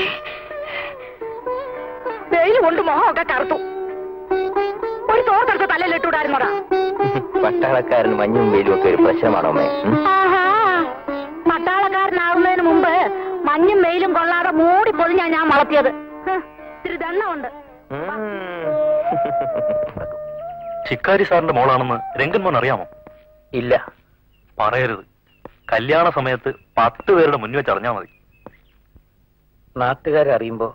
വെയിൽ കൊണ്ട് മോഹമൊക്കെ കറുത്തു. ഒരു തോർത്തെടുത്ത് തലയിലിട്ടൂടായിരുന്നോടാ. പട്ടാളക്കാരന് മഞ്ഞും വെയിലും ഒക്കെ ഒരു പ്രശ്നമാണോ അമ്മേ? പട്ടാളക്കാരനാവുന്നതിന് മുമ്പ് മഞ്ഞും വെയിലും കൊള്ളാതെ മൂടി പൊതിഞ്ഞാ ഞാൻ വളർത്തിയത്. ഇത്തിരി ദണ്ണമുണ്ട്. ശിക്കാരി സാറിന്റെ മോളാണെന്ന് രംഗൻ മോൻ അറിയാമോ? ഇല്ല. പറയരുത്. കല്യാണ സമയത്ത് 10 പേരുടെ മുന്നിൽ വെച്ച് അറിഞ്ഞാൽ മതി. നാട്ടുകാരെ അറിയുമ്പോ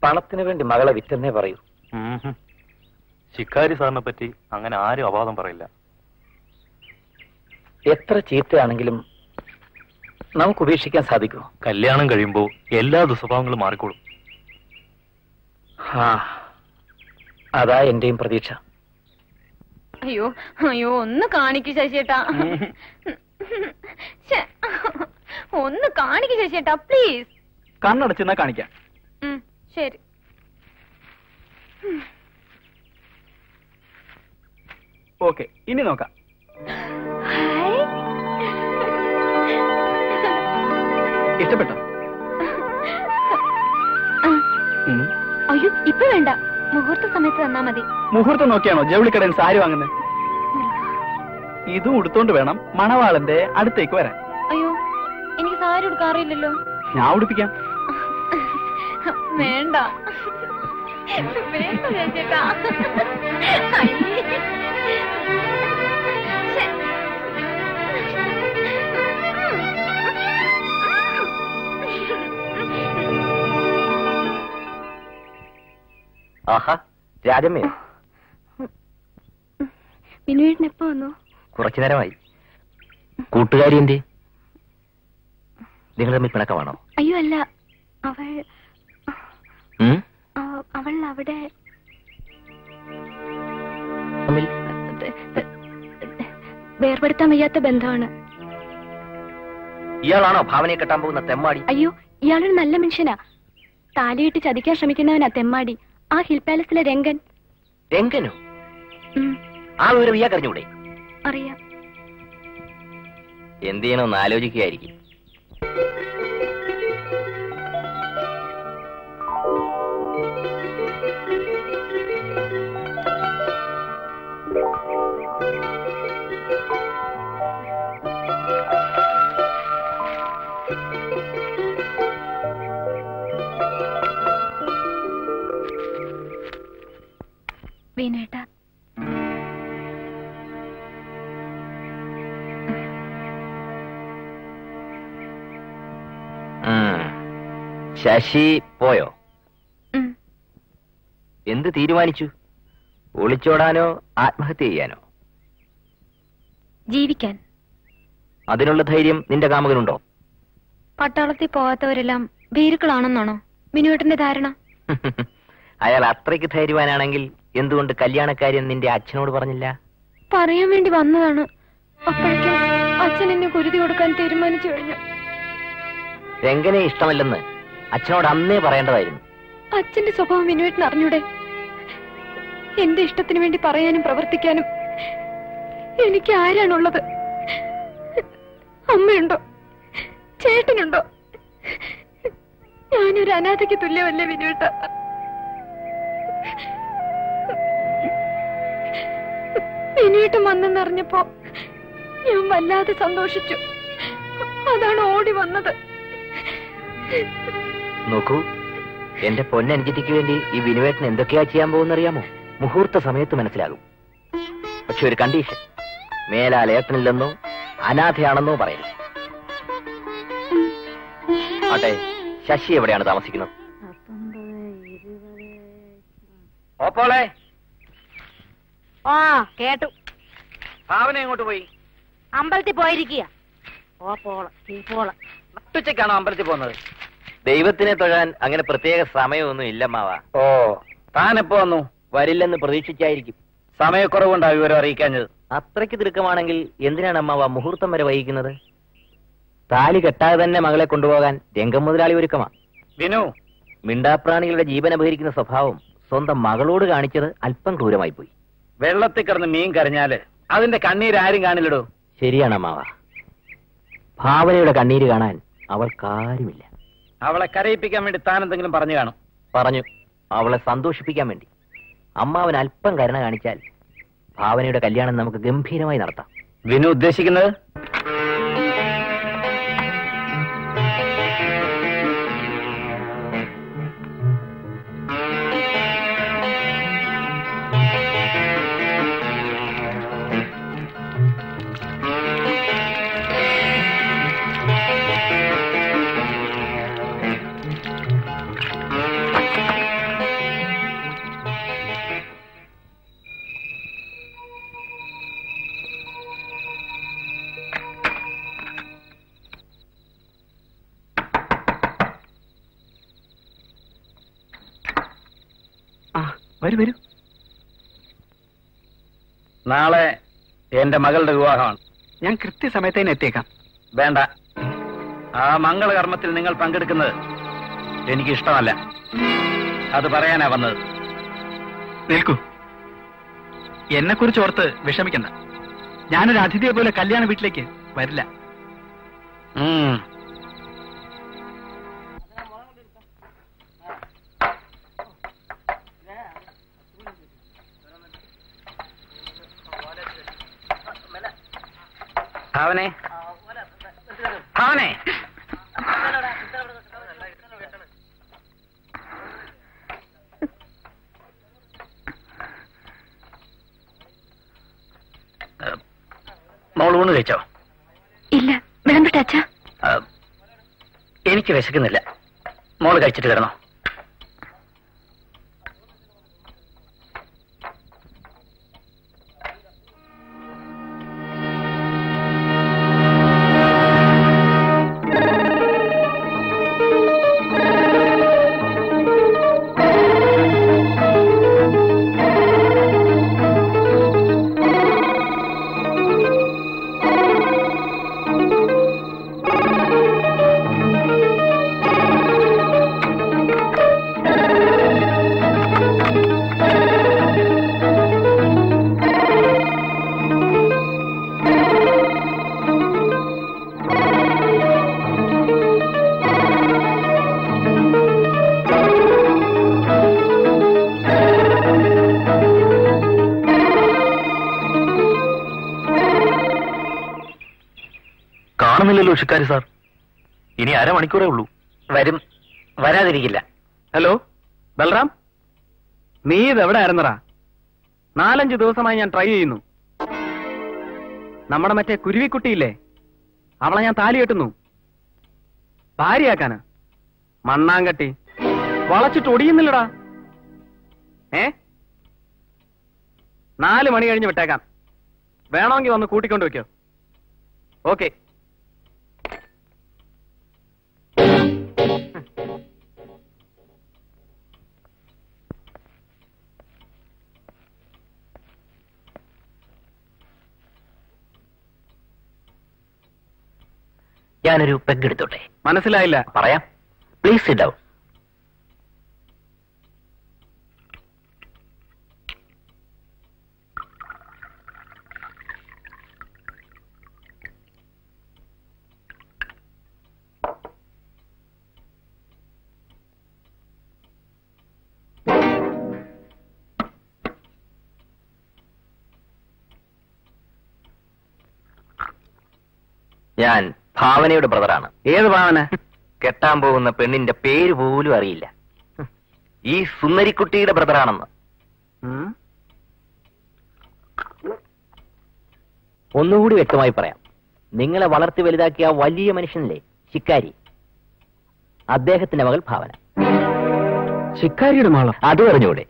പണത്തിന് വേണ്ടി മകളെ വിറ്റെന്നേ പറയൂ. ശിക്കാരി സാറിനെ പറ്റി അങ്ങനെ ആരും അപാദം പറയില്ല. എത്ര ചീത്തയാണെങ്കിലും നമുക്ക് ഉപേക്ഷിക്കാൻ സാധിക്കുമോ? കല്യാണം കഴിയുമ്പോ എല്ലാ ദുസ്വഭാവങ്ങളും മാറിക്കോളും. അതാ എന്റെയും പ്രതീക്ഷ. അയ്യോ അയ്യോ, ഒന്ന് കാണിക്കൂ ശശിയേട്ടാ, ഒന്ന് കാണിക്കൂ ശശിയേട്ടാ പ്ലീസ്. കണ്ണടച്ചെന്നാ കാണിക്കാം. ശരി. ഓക്കെ, ഇനി നോക്കാം. ഇഷ്ടപ്പെട്ടോ? അയ്യോ ഇപ്പൊ വേണ്ട, മുഹൂർത്ത സമയത്ത് തന്നാ മതി. മുഹൂർത്തം നോക്കിയാണോ ജൗളിക്കടയിൽ സാരി വാങ്ങുന്നത്? ഇതും ഉടുത്തോണ്ട് വേണം മണവാളന്റെ അടുത്തേക്ക് വരാൻ. അയ്യോ എനിക്ക് സാരി ഉടുക്കാറില്ലല്ലോ. ഞാൻ ഉടുപ്പിക്കാം. വേണ്ട വേണ്ട ചേട്ടാ. ആഹാ, രാജമ്മയോ? വിനുവേട്ടൻ എപ്പോ വന്നു? കുറച്ചു നേരമായി. കൂട്ടുകാരി എന്തേ? നിങ്ങൾ തമ്മിൽ പിണക്കമാണോ? അയ്യോ അല്ല, അവൾ അവിടെ വേർപെടുത്താൻ വയ്യാത്ത ബന്ധമാണ്. ഇയാളാണോ ഭാവനയെ കെട്ടാൻ പോകുന്ന തെമ്മാടി? അയ്യോ, ഇയാളൊരു നല്ല മനുഷ്യനാ. താലിയിട്ട് ചതിക്കാൻ ശ്രമിക്കുന്നവനാ തെമ്മാടി. ആ ഹിൽ പാലസിലെ രംഗൻ. രംഗനോ? ആ വിവരം ഇയാൾക്കറിഞ്ഞൂടെ? അറിയാം. എന്ത് ചെയ്യണമെന്ന് ആലോചിക്കുകയായിരിക്കും. വിനേട്ടാ, ശശി പോയോ? എന്ത് തീരുമാനിച്ചു? ഒളിച്ചോടാനോ ആത്മഹത്യ ചെയ്യാനോ? ജീവിക്കാൻ. അതിനുള്ള ധൈര്യം നിന്റെ കാമുകനുണ്ടോ? പട്ടാളത്തിൽ പോകാത്തവരെല്ലാം ഭീരുക്കളാണെന്നാണോ വിനുവേട്ടന്റെ ധാരണ? അയാൾ അത്രയ്ക്ക് ധൈര്യവാനാണെങ്കിൽ എന്തുകൊണ്ട് കല്യാണക്കാര്യം നിന്റെ അച്ഛനോട് പറഞ്ഞില്ല? പറയാൻ വേണ്ടി വന്നതാണ്. അപ്പോഴേക്കും അച്ഛൻ എന്നെ കുരുതി കൊടുക്കാൻ തീരുമാനിച്ചു കഴിഞ്ഞു. രംഗനെ ഇഷ്ടമല്ലെന്ന് അച്ഛനോട് അന്നേ പറയേണ്ടതായിരുന്നു. അച്ഛന്റെ സ്വഭാവം വിനുവേട്ടൻ അറിഞ്ഞൂടെ? എന്റെ ഇഷ്ടത്തിന് വേണ്ടി പറയാനും പ്രവർത്തിക്കാനും എനിക്ക് ആരാണുള്ളത്? അമ്മയുണ്ടോ? ചേട്ടനുണ്ടോ? ഞാനൊരു അനാഥയ്ക്ക് തുല്യമല്ലേ വിനുവേട്ട? വിനീട്ടും വന്നെന്നറിഞ്ഞപ്പോ ഞാൻ വല്ലാതെ സന്തോഷിച്ചു. അതാണ് ഓടി വന്നത്. നോക്കൂ, എന്റെ പൊന്നനുജത്തിക്ക് വേണ്ടി ഈ വിനുവേട്ടൻ എന്തൊക്കെയാ ചെയ്യാൻ പോകുന്നറിയാമോ? മുഹൂർത്ത സമയത്ത് മനസ്സിലാകും. പക്ഷെ ഒരു കണ്ടീഷൻ, മേലാൽ ഏട്ടനില്ലെന്നോ അനാഥയാണെന്നോ പറയരുത്. ആട്ടെ, ശശി എവിടെയാണ് താമസിക്കുന്നത്? ഓപ്പോളെ. ആ കേട്ടു. ഭാവന എങ്ങോട്ട് പോയി? അമ്പലത്തിൽ പോയിരിക്കുക. നട്ടുച്ചക്കാണോ അമ്പലത്തിൽ പോകുന്നത്? ദൈവത്തിനെ തൊഴാൻ അങ്ങനെ പ്രത്യേക സമയമൊന്നും ഇല്ലമ്മാവ. ഓ, താൻ എപ്പോ വന്നു? വരില്ലെന്ന് പ്രതീക്ഷിച്ചായിരിക്കും. സമയക്കുറവുണ്ടാവും വിവരം അറിയിക്കാഞ്ഞത്. അത്രയ്ക്ക് തിടുക്കമാണെങ്കിൽ എന്തിനാണ് അമ്മാവ മുഹൂർത്തം വരെ വൈകുന്നത്? താലി കെട്ടാതെ തന്നെ മകളെ കൊണ്ടുപോകാൻ രംഗം മുതലാളി ഒരുക്കമാ. വിനു, മിണ്ടാപ്രാണികളുടെ ജീവൻ അപഹരിക്കുന്ന സ്വഭാവം സ്വന്തം മകളോട് കാണിച്ചത് അല്പം ക്രൂരമായി പോയി. വെള്ളത്തിൽ കിടന്ന് മീൻ കരഞ്ഞാല് അതിന്റെ കണ്ണീര് ആരും കാണില്ലടോ. ശരിയാണ് അമ്മാവ. ഭാവനയുടെ കണ്ണീര് കാണാൻ അവൾക്കാരുമില്ല. അവളെ കരയിപ്പിക്കാൻ വേണ്ടി താൻ എന്തെങ്കിലും പറഞ്ഞു കാണും. പറഞ്ഞു, അവളെ സന്തോഷിപ്പിക്കാൻ വേണ്ടി. അമ്മാവൻ അല്പം കരുണ കാണിച്ചാൽ ഭാവനയുടെ കല്യാണം നമുക്ക് ഗംഭീരമായി നടത്താം. വിനു ഉദ്ദേശിക്കുന്നത്? വരൂ വരൂ. നാളെ എന്റെ മകളുടെ വിവാഹമാണ്. ഞാൻ കൃത്യസമയത്തേന് എത്തിയേക്കാം. വേണ്ട, ആ മംഗളകർമ്മത്തിൽ നിങ്ങൾ പങ്കെടുക്കുന്നത് എനിക്കിഷ്ടമല്ല. അത് പറയാനാ വന്നത്. നിൽക്കൂ. എന്നെക്കുറിച്ച് ഓർത്ത് വിഷമിക്കണ്ട. ഞാനൊരു അതിഥിയെ പോലെ കല്യാണ വീട്ടിലേക്ക് വരില്ല. ഭാവനെ, ഭാവനെ, മോൾ ഊണ് കഴിച്ചോ? ഇല്ല, വിളമ്പിട്ട അച്ഛാ. എനിക്ക് വിശക്കുന്നില്ല. മോള് കഴിച്ചിട്ട് കിടന്നോ. കാണുന്നില്ലല്ലോ ഷിക്കാരി സാർ. ഇനി അരമണിക്കൂറേ ഉള്ളൂ. വരും, വരാതിരിക്കില്ല. ഹലോ ബൽറാം, നീ ഇതെവിടെ ആയിരുന്നറാ? 4-5 ദിവസമായി ഞാൻ ട്രൈ ചെയ്യുന്നു. നമ്മുടെ മറ്റേ കുരുവിക്കുട്ടിയില്ലേ, അവളെ ഞാൻ താലി കെട്ടുന്നു. ഭാര്യയാക്കാന് മണ്ണാങ്കട്ടി വളച്ചിട്ട് ഒടിയുന്നില്ലടാ. 4 മണി കഴിഞ്ഞ് വിട്ടേക്കാം. വേണമെങ്കിൽ വന്ന് കൂട്ടിക്കൊണ്ട് വെക്കോ. ഓക്കെ. ഞാനൊരു പെഗ് എടുത്തോട്ടെ? മനസ്സിലായില്ല. പറയാം. Please sit down. ഞാൻ ഭാവനയുടെ ബ്രദറാണ്. ഏത് ഭാവന? കെട്ടാൻ പോകുന്ന പെണ്ണിന്റെ പേര് പോലും അറിയില്ല. ഈ സുന്ദരിക്കുട്ടിയുടെ ബ്രദറാണെന്ന്. ഒന്നുകൂടി വ്യക്തമായി പറയാം. നിങ്ങളെ വളർത്തി വലുതാക്കിയ വലിയ മനുഷ്യനല്ലേ ശിക്കാരി, അദ്ദേഹത്തിന്റെ മകൾ ഭാവന. ശിക്കാരിയുടെ മകളോ? അത് പറഞ്ഞൂടെ?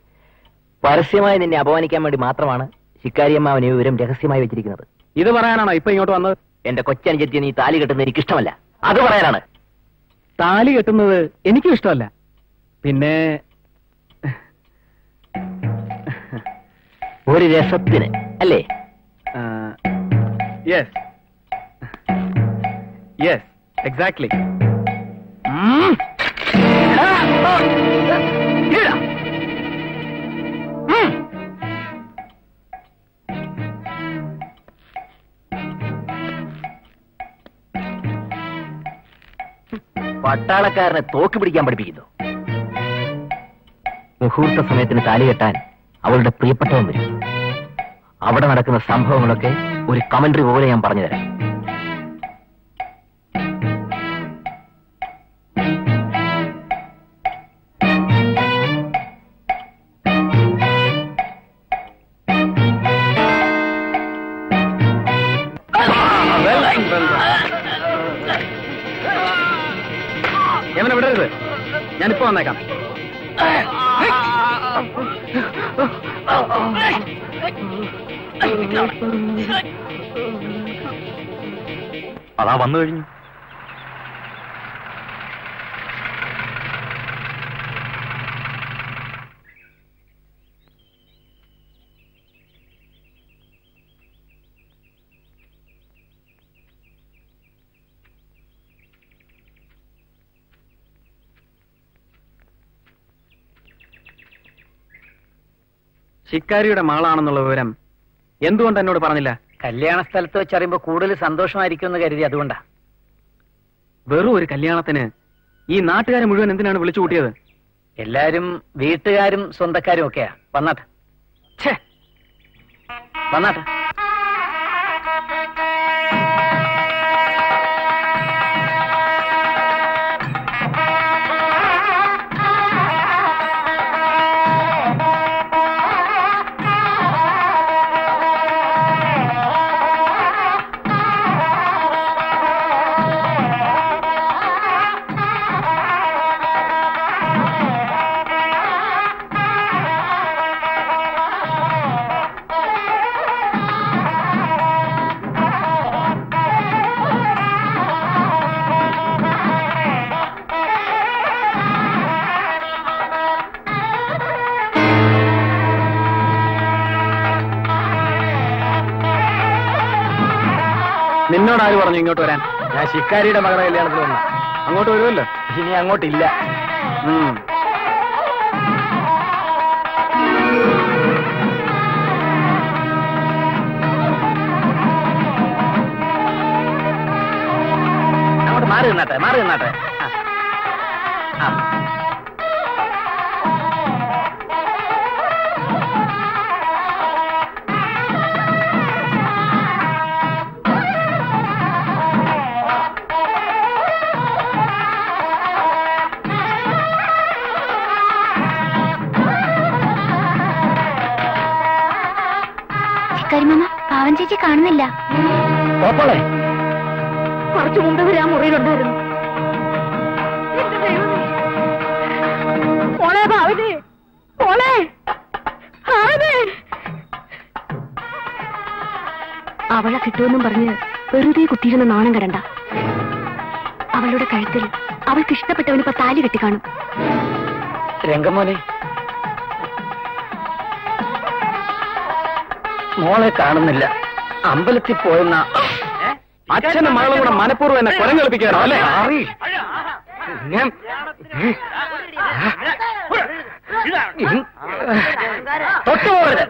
പരസ്യമായി നിന്നെ അപമാനിക്കാൻ വേണ്ടി മാത്രമാണ് ശിക്കാരി അമ്മാവൻ ഈ വിവരം രഹസ്യമായി വെച്ചിരിക്കുന്നത്. ഇത് പറയാനാണോ ഇപ്പൊ ഇങ്ങോട്ട് വന്നത്? എന്റെ കൊച്ചനുജത്തിയെ നീ താലി കെട്ടുന്നത് എനിക്കിഷ്ടമല്ല. അത് പറയാനാണ്. താലി കെട്ടുന്നത് എനിക്കും ഇഷ്ടമല്ല. പിന്നെ ഒരു രസത്തിന് അല്ലേ? Yes yes exactly. പട്ടാളക്കാരനെ തോക്ക് പിടിക്കാൻ പഠിപ്പിക്കുന്നു. മുഹൂർത്ത സമയത്തിന് താലി കെട്ടാൻ അവളുടെ പ്രിയപ്പെട്ടവൻ വരും. അവിടെ നടക്കുന്ന സംഭവങ്ങളൊക്കെ ഒരു കമന്ററി പോലെ ഞാൻ പറഞ്ഞുതരാം. എവനെ വിടരുത്, ഞാനിപ്പോ വന്നേക്കാം. അതാ വന്നു കഴിഞ്ഞു. ശിക്കാരിയുടെ മകളാണെന്നുള്ള വിവരം എന്തുകൊണ്ട് എന്നോട് പറഞ്ഞില്ല? കല്യാണ സ്ഥലത്ത് വെച്ചറിയുമ്പോ കൂടുതൽ സന്തോഷമായിരിക്കും എന്ന് കരുതി, അതുകൊണ്ടാ. വെറും ഒരു കല്യാണത്തിന് ഈ നാട്ടുകാരെ മുഴുവൻ എന്തിനാണ് വിളിച്ചു കൂട്ടിയത്? എല്ലാരും വീട്ടുകാരും സ്വന്തക്കാരും ഒക്കെയാ. വന്നാട്ടെ വന്നാട്ടെ. നിന്നോട് ആര് പറഞ്ഞു ഇങ്ങോട്ട് വരാൻ? ഞാൻ ശിക്കാരിയുടെ മകളുടെ കല്യാണത്തിൽ വന്നു. അങ്ങോട്ട് വരുമല്ലോ. ഇനി അങ്ങോട്ടില്ല. അങ്ങോട്ട് മാറി നിന്നാട്ടെ, മാറി നിന്നാട്ടെ. കരിമമ്മ, പാവൻ ചേച്ചി കാണുന്നില്ല. കുറച്ചു മുമ്പ് വരെ ആ മുറിയിലുണ്ടായിരുന്നു. മോളെ ഭാവനെ, മോളെ ഭാവനെ. അവളെ കിട്ടുമെന്നും പറഞ്ഞ് വെറുതെ കുത്തിയിരുന്ന നാണം കടണ്ട. അവളുടെ കഴുത്തിൽ അവൾക്ക് ഇഷ്ടപ്പെട്ടവനിപ്പോ താലി കെട്ടിക്കാണും. രംഗമോനെ, മോളെ കാണുന്നില്ല. അമ്പലത്തിൽ പോയെന്ന അച്ഛനും മകളും കൂടെ മനഃപൂർവ്വം എന്നെ കുരം കളിപ്പിക്കാനോ അല്ലേ? തൊട്ടുപോകരുത്,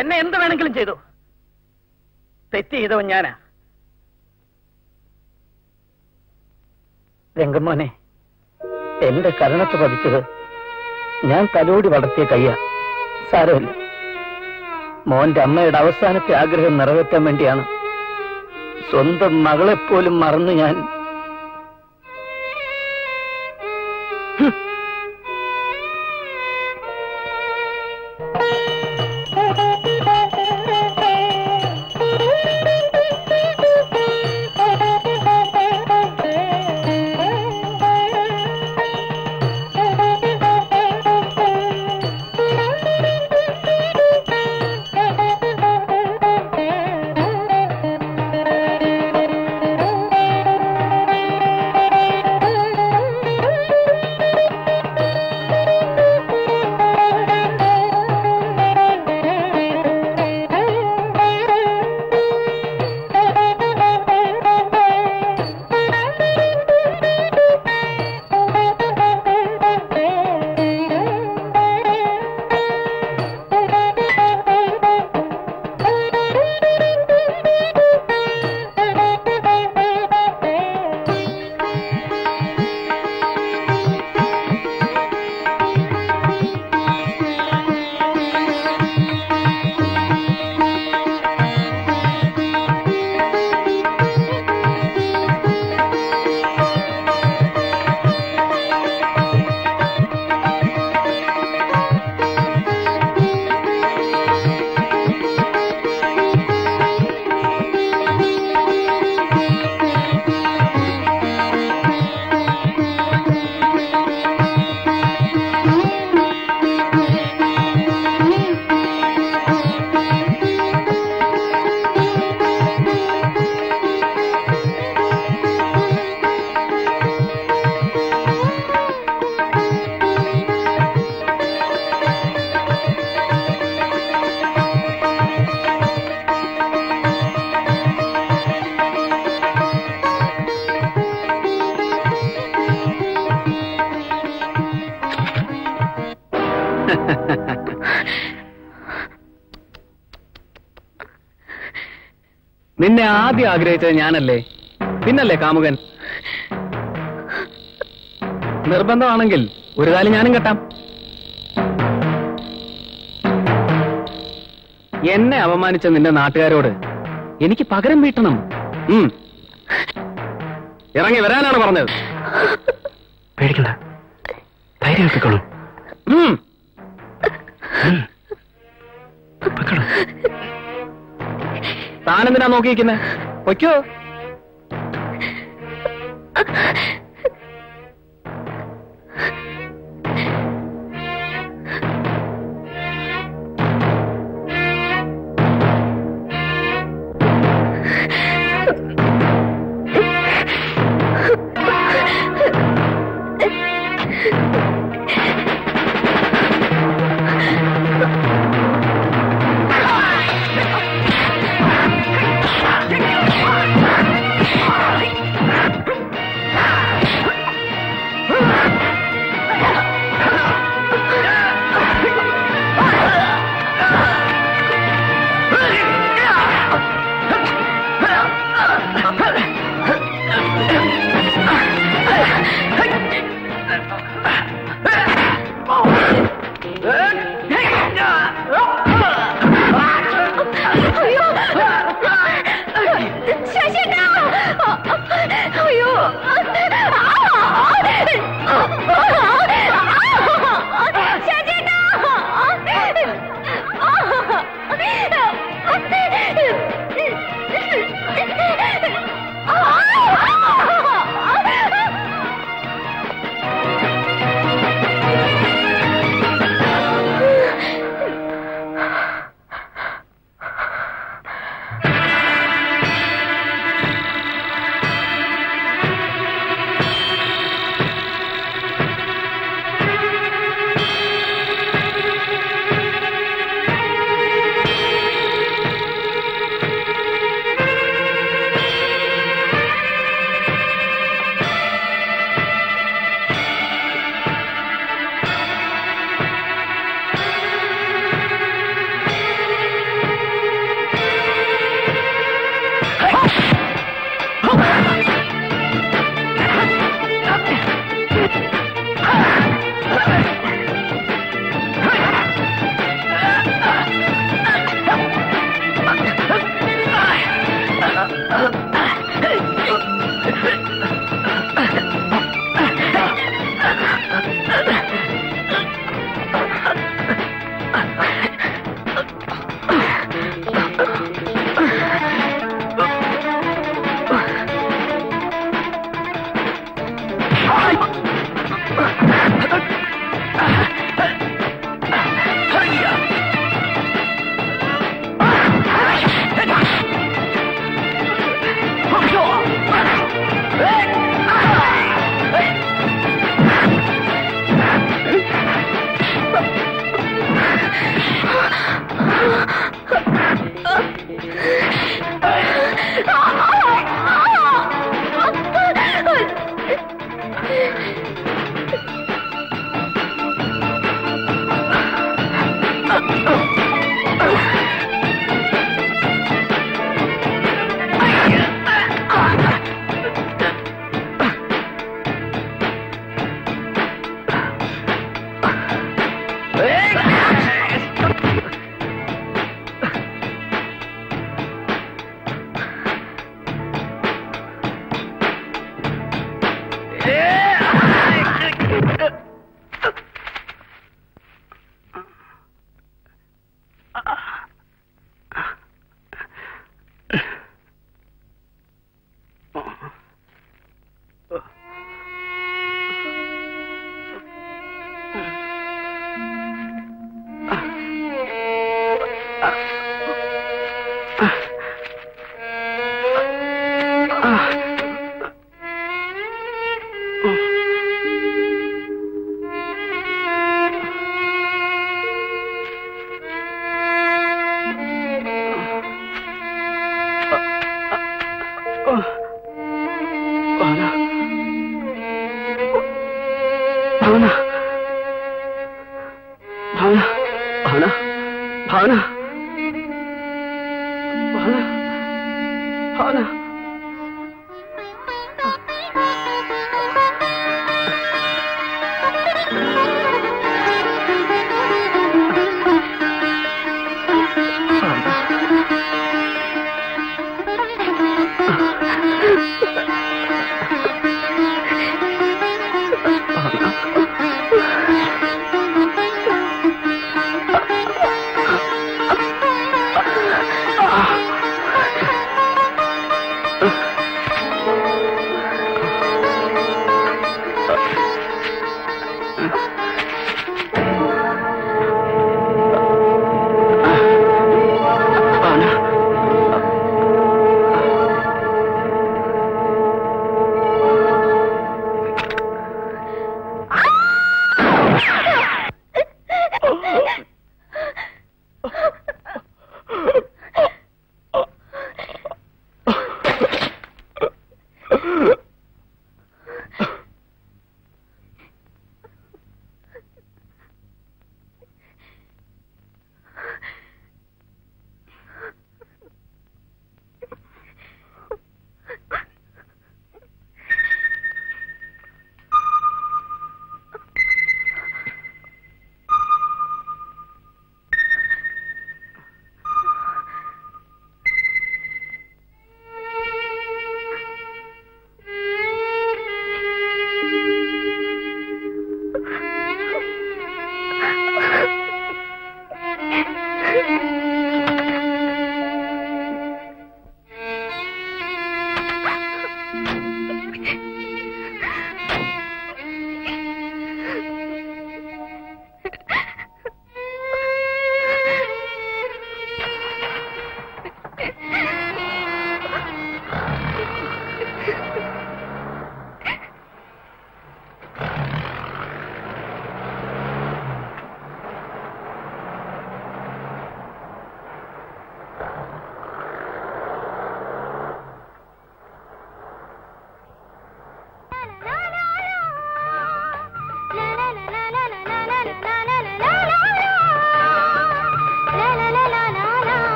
എന്നെ എന്ത് വേണമെങ്കിലും ചെയ്തു. തെറ്റ് ചെയ്തവൻ ഞാനാ. രംഗമോനെ, എന്റെ കരണത്ത് പതിച്ചത് ഞാൻ തലോടി വളർത്തിയ കയ്യ. സാരമില്ല, മോന്റെ അമ്മയുടെ അവസാനത്തെ ആഗ്രഹം നിറവേറ്റാൻ വേണ്ടിയാണ് സ്വന്തം മകളെപ്പോലും മറന്ന് ഞാൻ നിന്നെ ആദ്യം ആഗ്രഹിച്ചത് ഞാനല്ലേ, പിന്നല്ലേ കാമുകൻ. നിർബന്ധമാണെങ്കിൽ ഒരു കാലം ഞാനും കെട്ടാം. എന്നെ അപമാനിച്ച നിന്റെ നാട്ടുകാരോട് എനിക്ക് പകരം വീട്ടണം. ഇറങ്ങി വരാനാണ് പറഞ്ഞത്. പേടിക്കണ്ട, ധൈര്യം വെക്കോളൂ. താനെന്തിനാ നോക്കിയിരിക്കുന്നെ? പൊയ്ക്കോ. ഭാവന